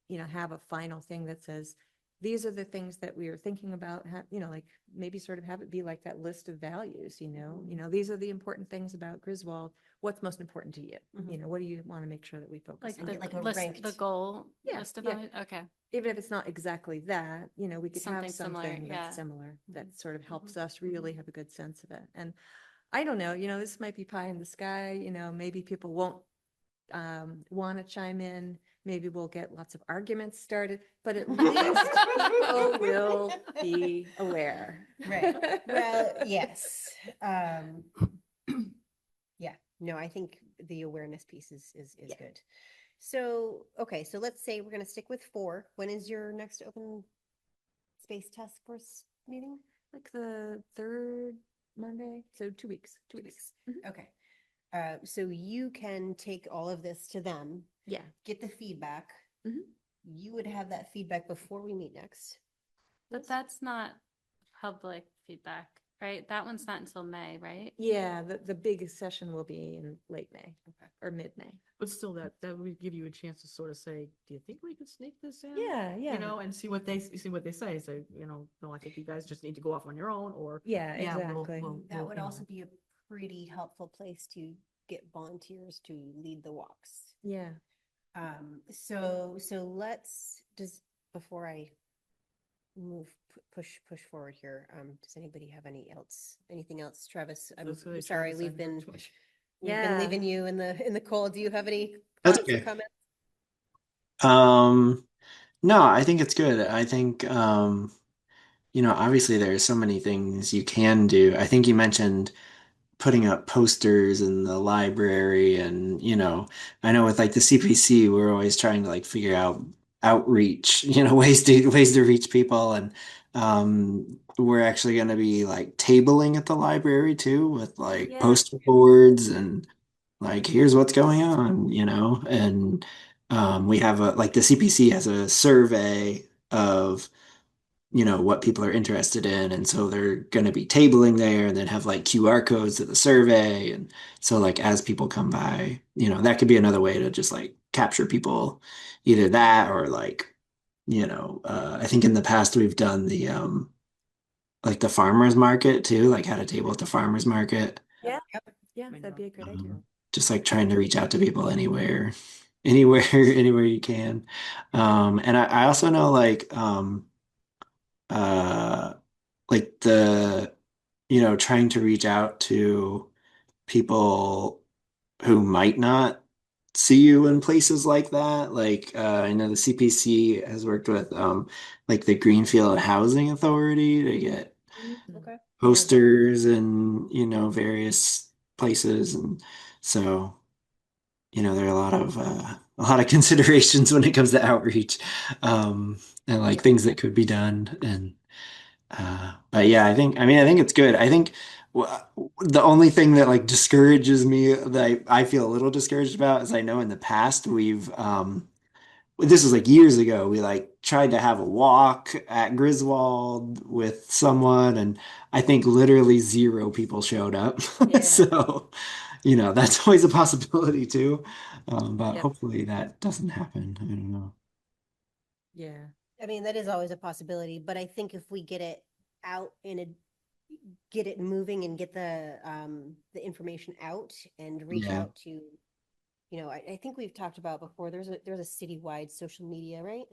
have a final thing that says, these are the things that we are thinking about, like maybe sort of have it be like that list of values, these are the important things about Griswold. What's most important to you? Mhm. What do you want to make sure that we focus Like on? get like a the ranked- goal Yeah, list of yeah. values? Okay. Even if it's not exactly that, we could Something have similar, something yeah. that's similar, that sort of helps us really have a good sense of it. And I don't know, this might be pie in the sky, maybe people won't want to chime in. Maybe we'll get lots of arguments started, but at least people will be aware. Right. Well, yes. Yeah, no, I think the awareness piece is Yeah. good. So, okay, so let's say we're gonna stick with 4. When is your next open space task force meeting? Like the 3rd Monday, so 2 weeks, 2 weeks. Mhm. Okay. So you can take all of this to them, Yeah. get the feedback. Mhm. You would have that feedback before we meet next. But that's not public feedback, right? That one's not until May, right? Yeah, the biggest session will be in late May Okay. or mid-May. But still, that would give you a chance to sort of say, do you think we could sneak this in? Yeah, yeah. You know, and see what they say. Say, no, I think you guys just need to go off on your own, or Yeah, yeah, exactly. That would also be a pretty helpful place to get volunteers to lead the walks. Yeah. So before I move, push forward here, does anybody have anything else? Travis, I'm Let's go, sorry, Travis, we've I been know. Yeah. leaving you in the cold. Do you have any That's thoughts or okay. comments? No, I think it's good. I think obviously there are so many things you can do. I think you mentioned putting up posters in the library and I know with like the CPC we're always trying to like figure out outreach, ways to reach people, and we're actually going to be like tabling at the library too with like Yeah. poster boards and like here's what's going on, and we have like the CPC has a survey of what people are interested in, and so they're going to be tabling there and then have like QR codes to the survey, and so like as people come by, that could be another way to just like capture people, either that or like I think in the past we've done the like the farmers market too, like had a table at the farmers market. Yeah, I that'd be a great idea. Just like trying to reach out to people anywhere you can. And I also know uh like the trying to reach out to people who might not see you in places like that. Like I know the CPC has worked with like the Greenfield Housing Authority to get Okay. posters in various places, and so there are a lot of considerations when it comes to outreach, and like things that could be done. And but yeah, I think it's good. I think the only thing that like discourages me, that I feel a little discouraged about, is I know in the past we've this was like years ago, we like tried to have a walk at Griswold with someone, and I think literally 0 people showed up. Yeah. So that's always a possibility too. But Yep. hopefully that doesn't happen. I don't know. Yeah. I mean, that is always a possibility, but I think if we get it out get it moving and get the information out and reach Yeah. out to you know, I think we've talked about before, there's a citywide social media, right?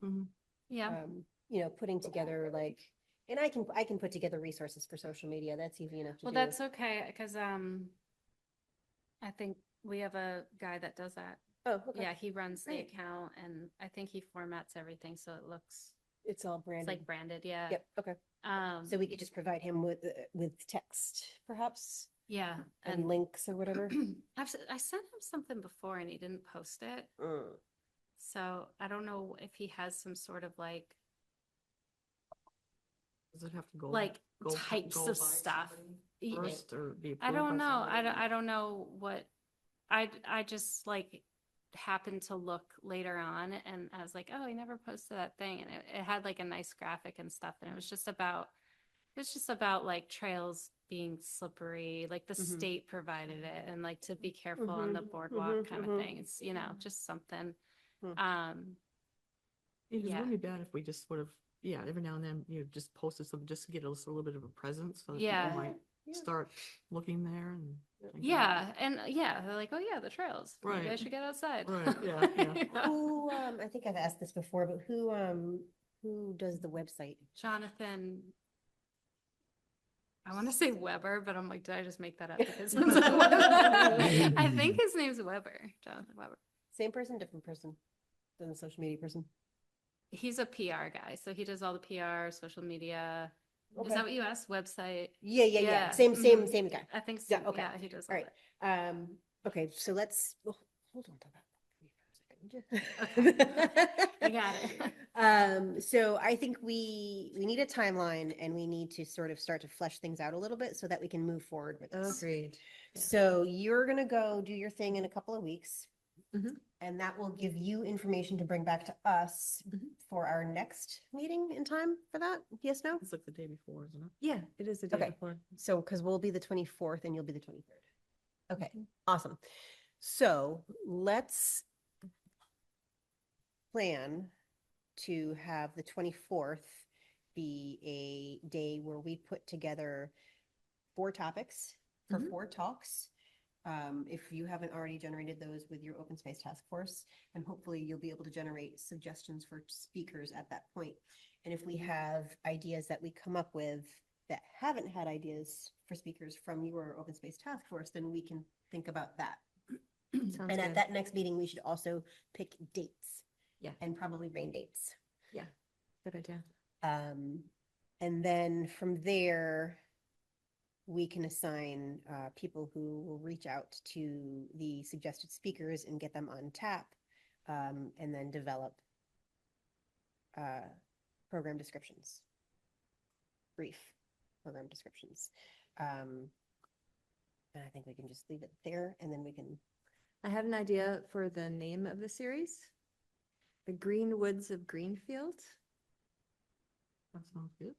Mhm. Yeah. You know, putting together like, and I can put together resources for social media. That's easy enough to Well, do. that's okay, because I think we have a guy that does that. Oh, okay. Yeah, he runs the Great. account, and I think he formats everything so it looks, It's all it's branded. like branded, yeah. Yep, okay. So we could just provide him with text perhaps Yeah, and links or whatever. I sent him something before and he didn't post it, so I don't know if he has some sort of like Does it have to go? Like, go- types go of by stuff. somebody Y- First or be I approved don't by know. somebody? I don't know what, I just like happened to look later on and I was like, oh, he never posted that thing. And it had like a nice graphic and stuff. And it was just about like trails being slippery, like the Mhm. state provided it and like to be careful on the Mhm, boardwalk mhm, kind mhm. of thing. It's, just something. Hmm. It Yeah. wouldn't be bad if we just sort of, yeah, every now and then, just posted something just to get us a little bit of a presence. So that people Yeah. might start looking there and. thinking, Yeah. And yeah, they're like, oh yeah, the trails. Maybe I Right. should get outside. Right, yeah, yeah. Who, I think I've asked this before, but who does the website? Jonathan, I want to say Weber, but I'm like, did I just make that up? Because it's I think his name's Weber, Jonathan Weber. Same person, different person than the social media person? He's a PR guy, so he does all the PR, social media. Okay. Is that what you asked? Website? Yeah. Yeah, Same mhm. guy. I think so. Yeah, okay. Yeah, he does all All right. that. Okay, so let's, well, hold on to that. I got it. So I think we need a timeline and we need to sort of start to flesh things out a little bit so that we can move forward with this. Agreed. Yeah. So you're gonna go do your thing in a couple of weeks. Mhm. And that will give you information to bring back to us Mhm. for our next meeting in time for that? Yes, no? It's like the day before, isn't it? Yeah, it is the day Okay. before. So, because we'll be the 24th and you'll be the 23rd. Okay, awesome. So let's plan to have the 24th be a day where we put together 4 topics for Mhm. 4 talks. If you haven't already generated those with your open space task force, and hopefully you'll be able to generate suggestions for speakers at that point. And if we have ideas that we come up with that haven't had ideas for speakers from your open space task force, then we can think about that. Sounds And at good. that next meeting, we should also pick dates. Yeah. And probably rain dates. Good idea. And then from there, we can assign people who will reach out to the suggested speakers and get them on tap, and then develop program descriptions, brief program descriptions. And I think we can just leave it there, and then we can. I had an idea for the name of the series. The Green Woods of Greenfield, That sounds good.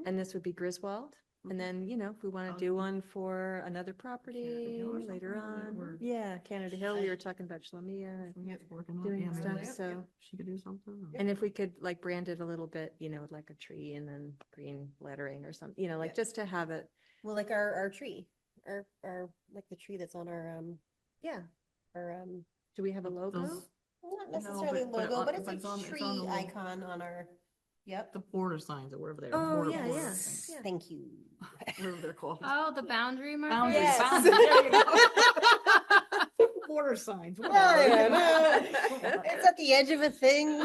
and this would be Griswold. And then, if we want to do one for another property Hill or later something like that, on. or- Yeah, Canada Hill, we were talking about Shlomia. We have working on, Doing yeah, maybe stuff, that- so- She could do something. or- And if we could like brand it a little bit, like a tree and then green lettering or something, like Yeah. just to have it. Well, like our tree, our like the tree that's on our our Do we have a logo? Those- not No, necessarily but logo, on- but it's but a it's on the tree little- icon on our. Yep. The border signs or whatever they're. Oh, border yeah, border yeah, things, yeah. Thank you. Whatever they're called. Oh, the boundary marker? Boundaries, Yes. boundaries, there you go. Border signs. Yeah, whatever. no, it's at the edge of a thing.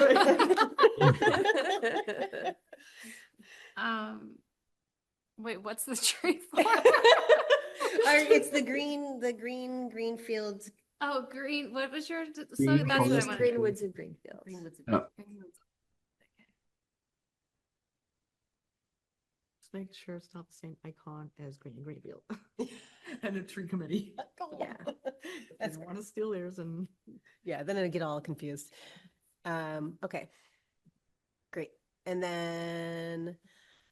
Wait, what's the tree for? It's the green fields. Oh, green, what was your, so Green that's what I forest. wanted. Green Woods of Greenfield. Green woods. Oh. Greenwoods. Just make sure it's not the same icon as Greenfield. And the tree committee. Yeah. That's Want to steal theirs and. Yeah, then I get all confused. Okay. Great. And then,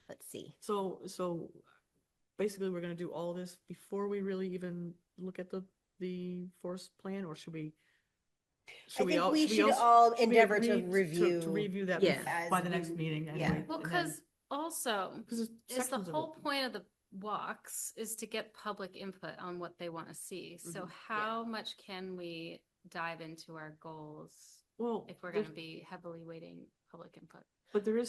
let's see. So basically, we're gonna do all this before we really even look at the forest plan, or should we? I think all- we should also- all should we endeavor to agree review. To review that Yeah. by the As next we- meeting. yeah. anyway, Well, and then- because also, there's it's the sections of it. whole point of the walks is to get public input on what they want to see. So Mhm. how much can we dive into our goals Well, if we're there's- going to be heavily weighting public input? but there are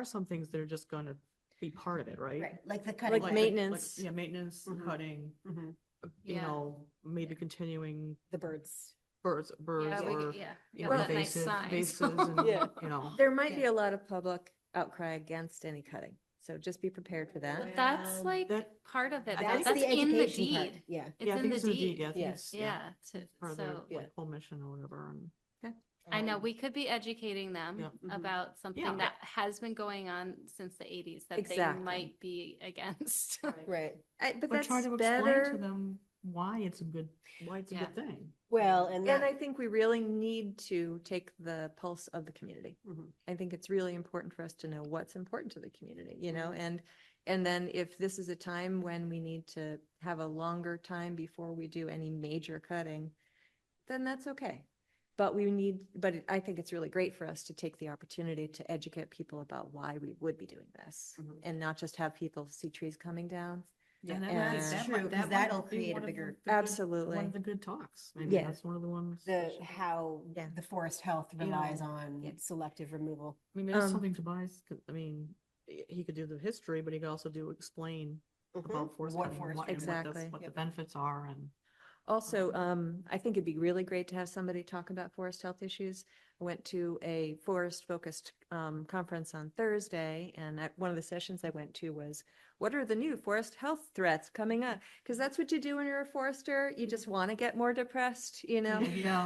some things that are just gonna be part of it, right? Right, like the Like cutting. maintenance. Yeah, maintenance, Mhm. cutting, Mhm. you Yeah. know, maybe continuing The birds. birds Yeah, we, or, yeah, you got know, that nice invasive, sign. vases so- and, Yeah. you know. There might be a lot of public outcry against any cutting, so just be prepared for that. But that's like That- part of it. I though. think That's That's the in the education part. deed. Yeah. It's Yeah, I in think the it's in the deed. yeah, I think Yeah. it's, Yeah, part of their, so, Yeah. like, whole mission or whatever, and. I know, Um, we could be educating them Yeah. Mhm. about something Yeah. that has been going on since the eighties that they Exactly. might be against. Right. But But try that's to explain to better. them why it's a good Yeah. thing. Well, and And I that, think we really need to take the pulse of the community. Mhm. I think it's really important for us to know what's important to the community, you know, and then if this is a time when we need to have a longer time before we do any major cutting, then that's okay. But I think it's really great for us to take the opportunity to educate people about why we would be doing this Mhm. and not just have people see trees coming down. yeah, And that Yeah. might- That's that true, might- 'cause that might that'll be create a one of the- bigger- the good- Absolutely. One of the good talks, maybe Yeah. that's one of the ones. how Yeah. the forest health You relies know, on yeah. selective removal. I mean, there's Um, something Tobias could, I mean, he could do the history, but he could also explain about forest What cutting and forest what, and Exactly. what the Yep. benefits are and. Also, I think it'd be really great to have somebody talk about forest health issues. I went to a forest-focused conference on Thursday, and one of the sessions I went to was, what are the new forest health threats coming up? Because that's what you do when you're a forester. You just want to get more depressed, you know? Yeah.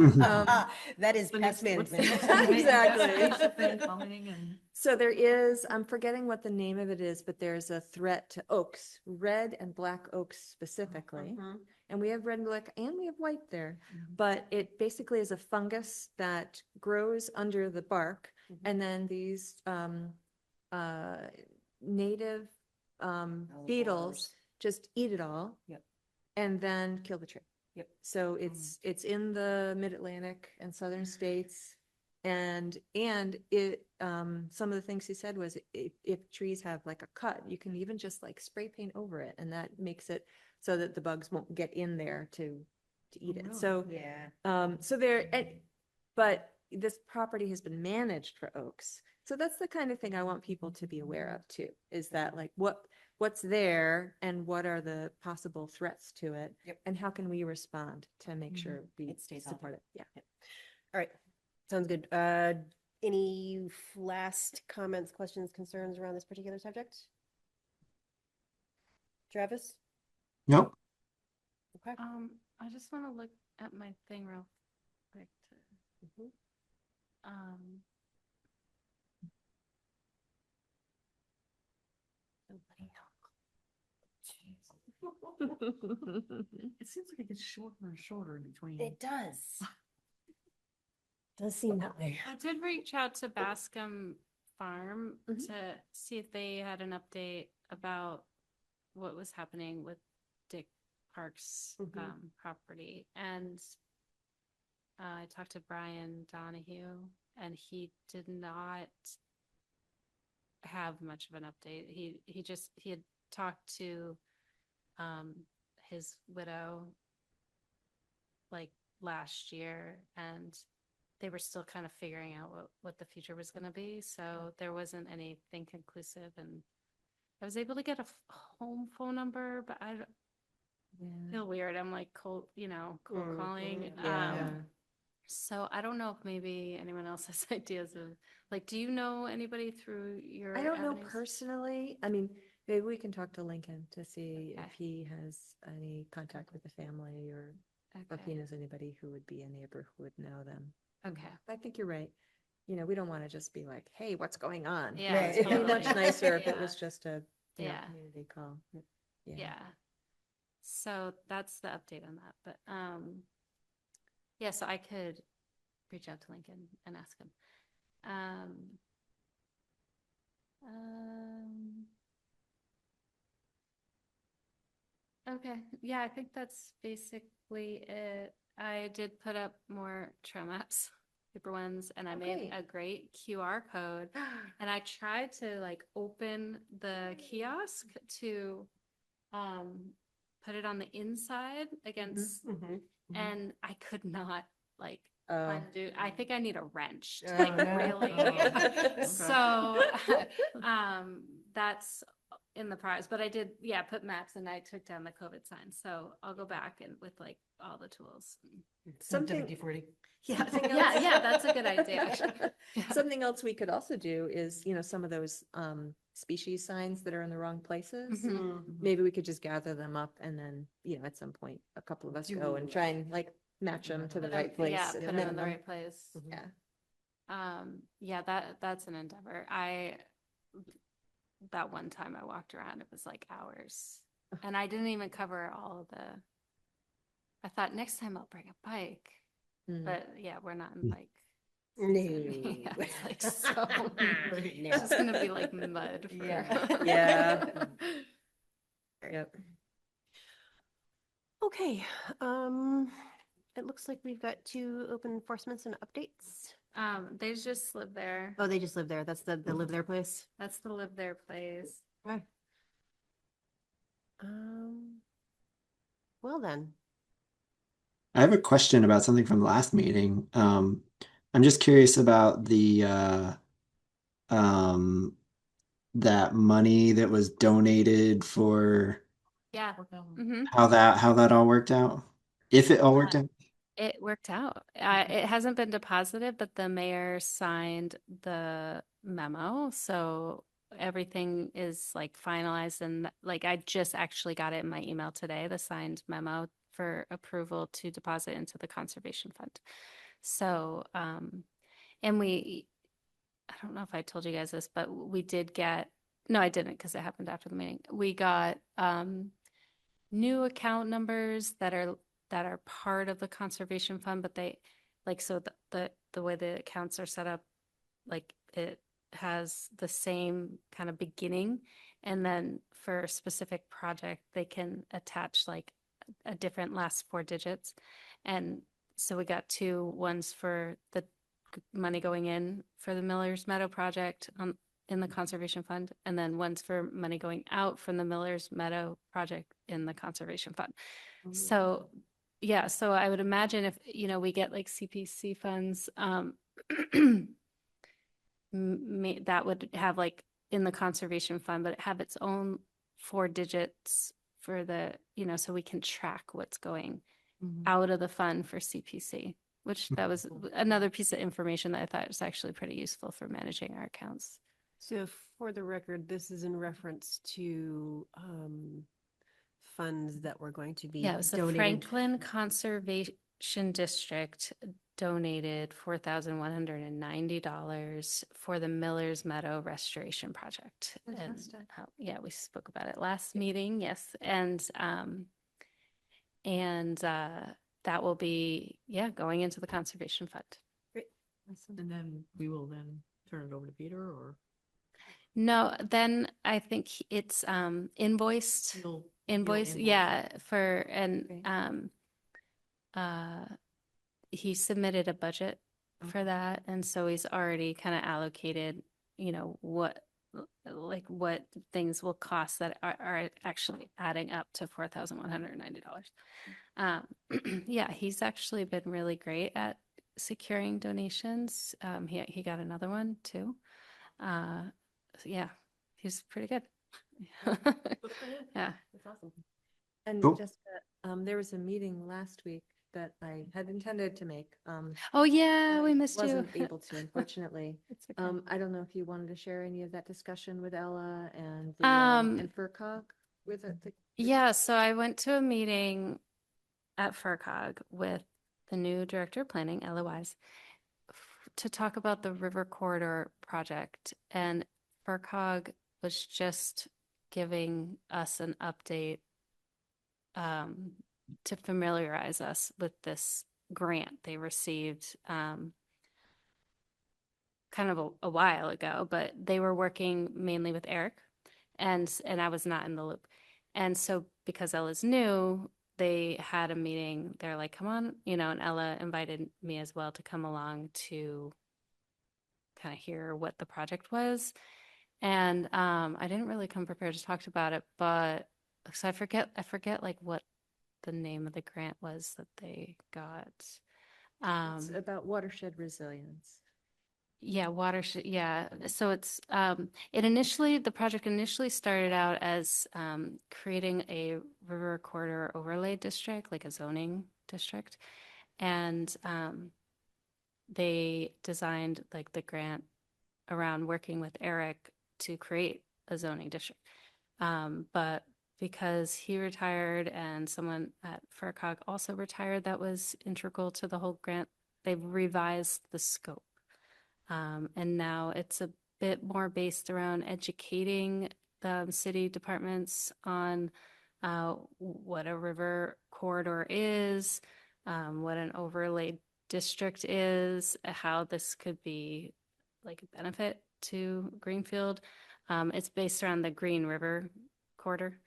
That is The pest next- what's the management. next thing Exactly. coming and- So there is, I'm forgetting what the name of it is, but there's a threat to oaks, red and black oaks specifically. Mhm. And we have red and black and we have white there. Mhm. But it basically is a fungus that grows under the bark. Mhm. And then these native beetles just eat it all. Yep. And then kill the tree. Yep. So it's in the mid-Atlantic and southern states. And it, some of the things he said was if trees have like a cut, you can even just like spray paint over it, and that makes it so that the bugs won't get in there to eat Oh, it. really? So, Yeah. so there, but this property has been managed for oaks. So that's the kind of thing I want people to be aware of too, is that like what's there and what are the possible threats to it? Yep. And how can we respond to make Mhm. sure we It stays healthy. support it? Yeah. All right. Sounds good. Any last comments, questions, concerns around this particular subject? Travis? Nope. Okay. I just want to look at my thing real quick. Mhm. Um, It seems like it gets shorter and shorter in between. It does. Does seem that way. I did reach out to Bascom Farm Mhm. to see if they had an update about what was happening with Dick Park's Mhm. property. And I talked to Brian Donahue, and he did not have much of an update. He had talked to his widow like last year, and they were still kind of figuring out what the future was going to be. So there wasn't anything conclusive, and I was able to get a home phone number, but I don't Yeah. feel weird. I'm like cold Mhm. calling. Yeah. So I don't know if maybe anyone else has ideas of like, do you know anybody through your I don't know avenues? personally. I mean, maybe we can talk to Lincoln to see if Okay. he has any contact with the family or if he Okay. knows anybody who would be a neighbor who would know them. Okay. I think you're right. You know, we don't want to just be like, hey, what's going on? Yeah, Right. It'd be much totally. nicer if it Yeah. was just a, you know, Yeah. community call. Yeah. So that's the update on that. But yeah, so I could reach out to Lincoln and ask him. Okay, yeah, I think that's basically it. I did put up more trail maps, paper ones, and I Oh, made great. a great QR code. And I tried to like open the kiosk to put it on the inside against, Mhm. and I could not like Oh. undo. I think I need a wrench to Oh, like no. really. Okay. So, that's in the prize, but I did, yeah, put maps and I took down the COVID sign. So I'll go back and with like all the tools. Something- WD-40. Yeah. Yeah, that's a good idea, actually. Yeah. Something else we could also do is, some of those species signs that are in the wrong places. Mhm. Maybe we could just gather them up and then, at some point, a couple of us go and try and like match them to the right place. Yeah, at put them in the minimum. right place. Yeah. Yeah, that's an endeavor. That one time I walked around, it was like hours. And I didn't even cover all of I thought next time I'll bring a bike. Mm. But yeah, we're not in bike. No. Yeah, it's like so. It's just gonna be like mud. for- Yeah. Yep. Okay, it looks like we've got 2 open enforcements and updates. They just live there. Oh, they just live there. That's the live there place. That's the live there place. Well then, I have a question about something from last meeting. I'm just curious about the um that money that was donated for Yeah. hmm how that all worked out. If it all worked out. It worked out. It hasn't been deposited, but the mayor signed the memo. So everything is like finalized and like I just actually got it in my email today, the signed memo for approval to deposit into the conservation fund. So, and I don't know if I told you guys this, but we did get, no, I didn't because it happened after the meeting. We got, new account numbers that are part of the conservation fund, but they like so the way the accounts are set up, like it has the same kind of beginning, and then for a specific project they can attach like a different last 4 digits, and so we got 2 ones for the money going in for the Miller's Meadow project in the conservation fund, and then one's for money going out from the Miller's Meadow project in the conservation fund. So, yeah, so I would imagine if, we get like CPC funds, that would have like in the conservation fund, but it have its own 4 digits for the, so we can track what's going out of the fund for CPC, which that was another piece of information that I thought was actually pretty useful for managing our accounts. so for the record, this is in reference to funds that were going to be Yeah, it was the donated. Franklin Conservation District donated $4,190 for the Miller's Meadow Restoration Project. And, Fantastic. yeah, we spoke about it last meeting, yes. And that will be, going into the conservation fund. And then we will then turn it over to Peter or No, then I think it's invoiced. you'll Invoice, invoice yeah, it. He submitted a budget for Okay. that, and so he's already kind of allocated, what things will cost that are actually adding up to $4,190. Yeah, he's actually been really great at securing donations. He got another one too. So yeah, he's pretty good. Yeah. That's awesome. And Cool. just, there was a meeting last week that I had intended to make. Oh yeah, I we missed you. Wasn't able to, unfortunately. It's okay. I don't know if you wanted to share any of that discussion with Ella and and FERCog with it. Yeah, so I went to a meeting at FERCog with the new director of planning, Ella Wise, to talk about the River Corridor project. And FERCog was just giving us an update to familiarize us with this grant they received kind of a while ago, but they were working mainly with Eric, and I was not in the loop. And so because Ella's new, they had a meeting. They're like, come on, and Ella invited me as well to come along to kind of hear what the project was. And I didn't really come prepared to talk about it, but so I forget like what the name of the grant was that they got. It's about watershed resilience. Yeah, watershed, yeah. So it's the project initially started out as creating a river corridor overlay district, like a zoning district. And they designed like the grant around working with Eric to create a zoning district. But because he retired and someone at FERCog also retired, that was integral to the whole grant. They've revised the scope. And now it's a bit more based around educating the city departments on what a river corridor is, what an overlay district is, how this could be like a benefit to Greenfield. It's based around the Green River corridor.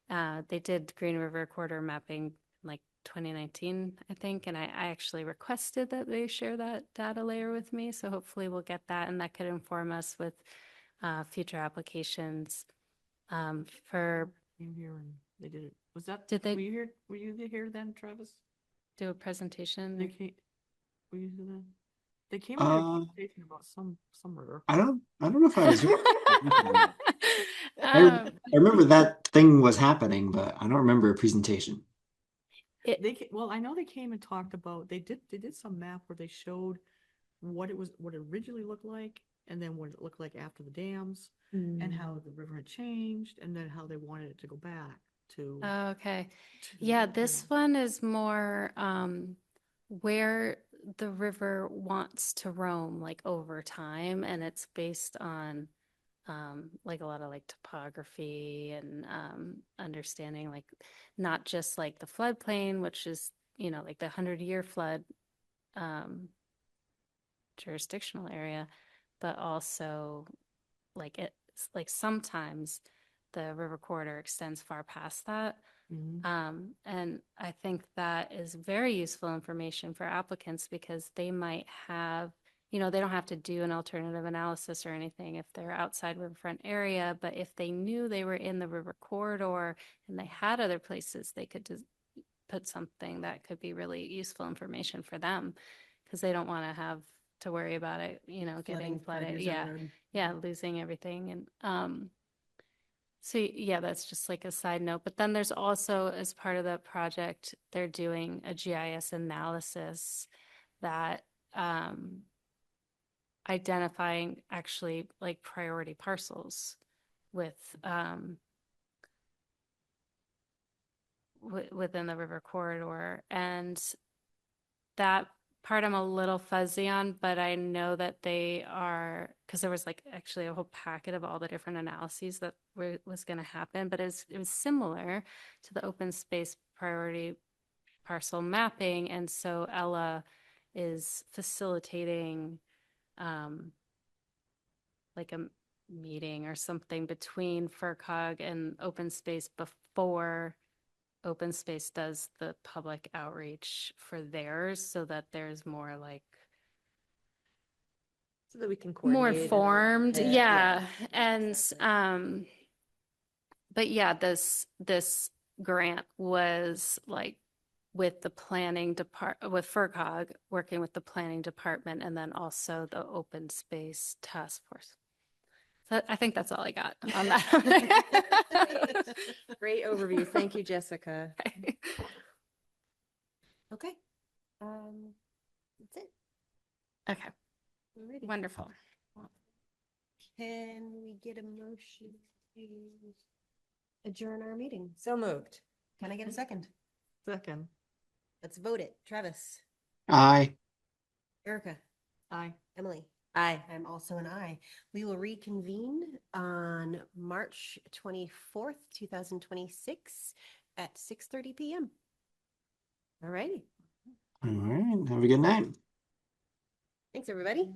They did Green River corridor mapping like 2019, I think, and I actually requested that they share that data layer with me. So hopefully we'll get that, and that could inform us with future applications. For Came here and they did it. Was that, Did they- were you here, were you here then, Travis? do a presentation. They came, were you here then? They came and did a presentation about some river. I don't know if I was here. Um, I remember that thing was happening, but I don't remember a presentation. Well, I know they came and talked about, they did some map where they showed what it originally looked like, and then what it looked like after the dams, and how the river had changed, and then how they wanted it to go back to. Okay. to the Yeah, river. this one is more where the river wants to roam like over time, and it's based on like a lot of like topography and understanding like not just like the floodplain, which is, you know, like the 100-year flood jurisdictional area, but also like it's like sometimes the river corridor extends far past that. Mhm. And I think that is very useful information for applicants because they might have, you know, they don't have to do an alternative analysis or anything if they're outside riverfront area, but if they knew they were in the river corridor and they had other places, they could just put something that could be really useful information for them because they don't want to have to worry about it, you know, getting flooded. Yeah. Yeah. Losing everything. And, so yeah, that's just like a side note. But then there's also, as part of the project, they're doing a GIS analysis that identifying actually like priority parcels with within the river corridor. And that part I'm a little fuzzy on, but I know that they are, because there was like actually a whole packet of all the different analyses that was going to happen, but it was similar to the open space priority parcel mapping. And so Ella is facilitating like a meeting or something between FERCog and open space before open space does the public outreach for theirs, so that there's more like So that we can more coordinate. informed. Yeah. Yeah. And but yeah, this grant was like with the planning with FERCog working with the planning department and then also the open space task force. So I think that's all I got on that. Great overview. Thank you, Jessica. Okay. That's it. Okay, Alrighty. wonderful. Can we get a motion to adjourn our meeting? So moved. Can I get a second? Second, Let's vote it. Travis, Aye. Erica, aye. Emily. Aye. I'm also an aye. We will reconvene on March 24th, 2026 at 6:30 p.m. All righty. All right. Have a good night. Thanks, everybody.